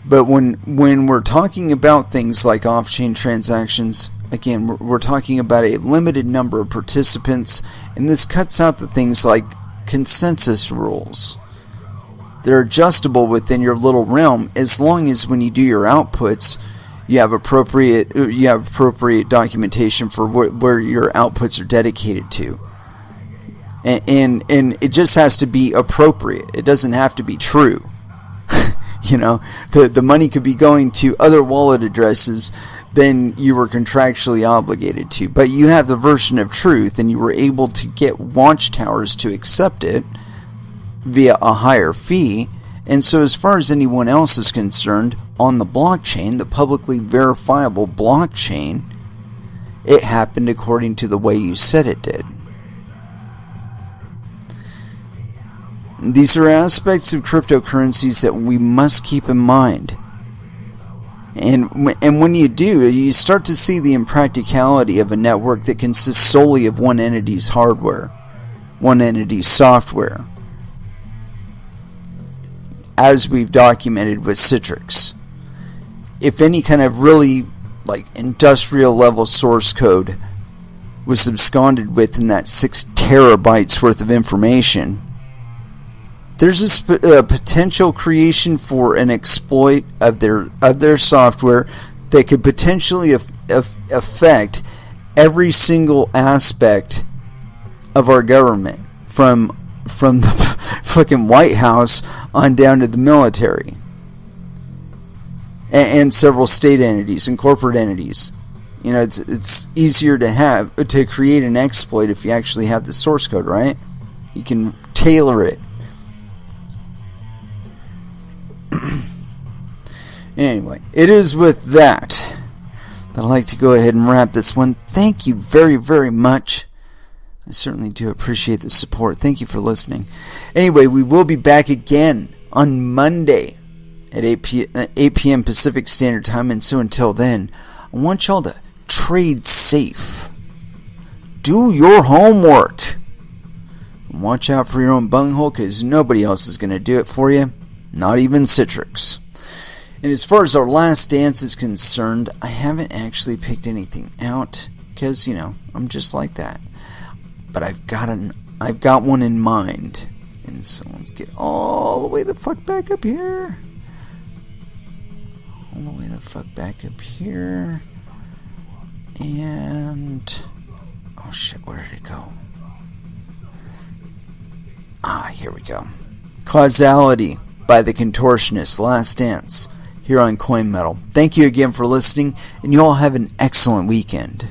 But when we're talking about things like off-chain transactions, again, we're talking about a limited number of participants, and this cuts out the things like consensus rules. They're adjustable within your little realm as long as when you do your outputs, you have appropriate documentation for where your outputs are dedicated to. And it just has to be appropriate. It doesn't have to be true. The money could be going to other wallet addresses than you were contractually obligated to. But you have the version of truth, and you were able to get watchtowers to accept it via a higher fee. And so as far as anyone else is concerned, on the blockchain, the publicly verifiable blockchain, it happened according to the way you said it did. These are aspects of cryptocurrencies that we must keep in mind. And when you do, you start to see the impracticality of a network that consists solely of one entity's hardware, one entity's software, as we've documented with Citrix. If any kind of really industrial level source code was absconded within that 6 terabytes worth of information, there's a potential creation for an exploit of their software that could potentially affect every single aspect of our government, from the fucking White House on down to the military, and several state entities and corporate entities. You know, it's easier to create an exploit if you actually have the source code, right? You can tailor it. Anyway, it is with that I'd like to go ahead and wrap this one. Thank you very, very much. I certainly do appreciate the support. Thank you for listening. Anyway, we will be back again on Monday at 8 p.m. Pacific Standard Time. And so until then, I want y'all to trade safe. Do your homework. And watch out for your own bunghole, because nobody else is going to do it for you. Not even Citrix. And as far as our last dance is concerned, I haven't actually picked anything out, because, I'm just like that. But I've got one in mind. And so let's get all the way the fuck back up here. All the way the fuck back up here. And oh shit, where did it go? Here we go. Causality by the Contortionist, Last Dance, here on Coin Metal. Thank you again for listening, and you all have an excellent weekend.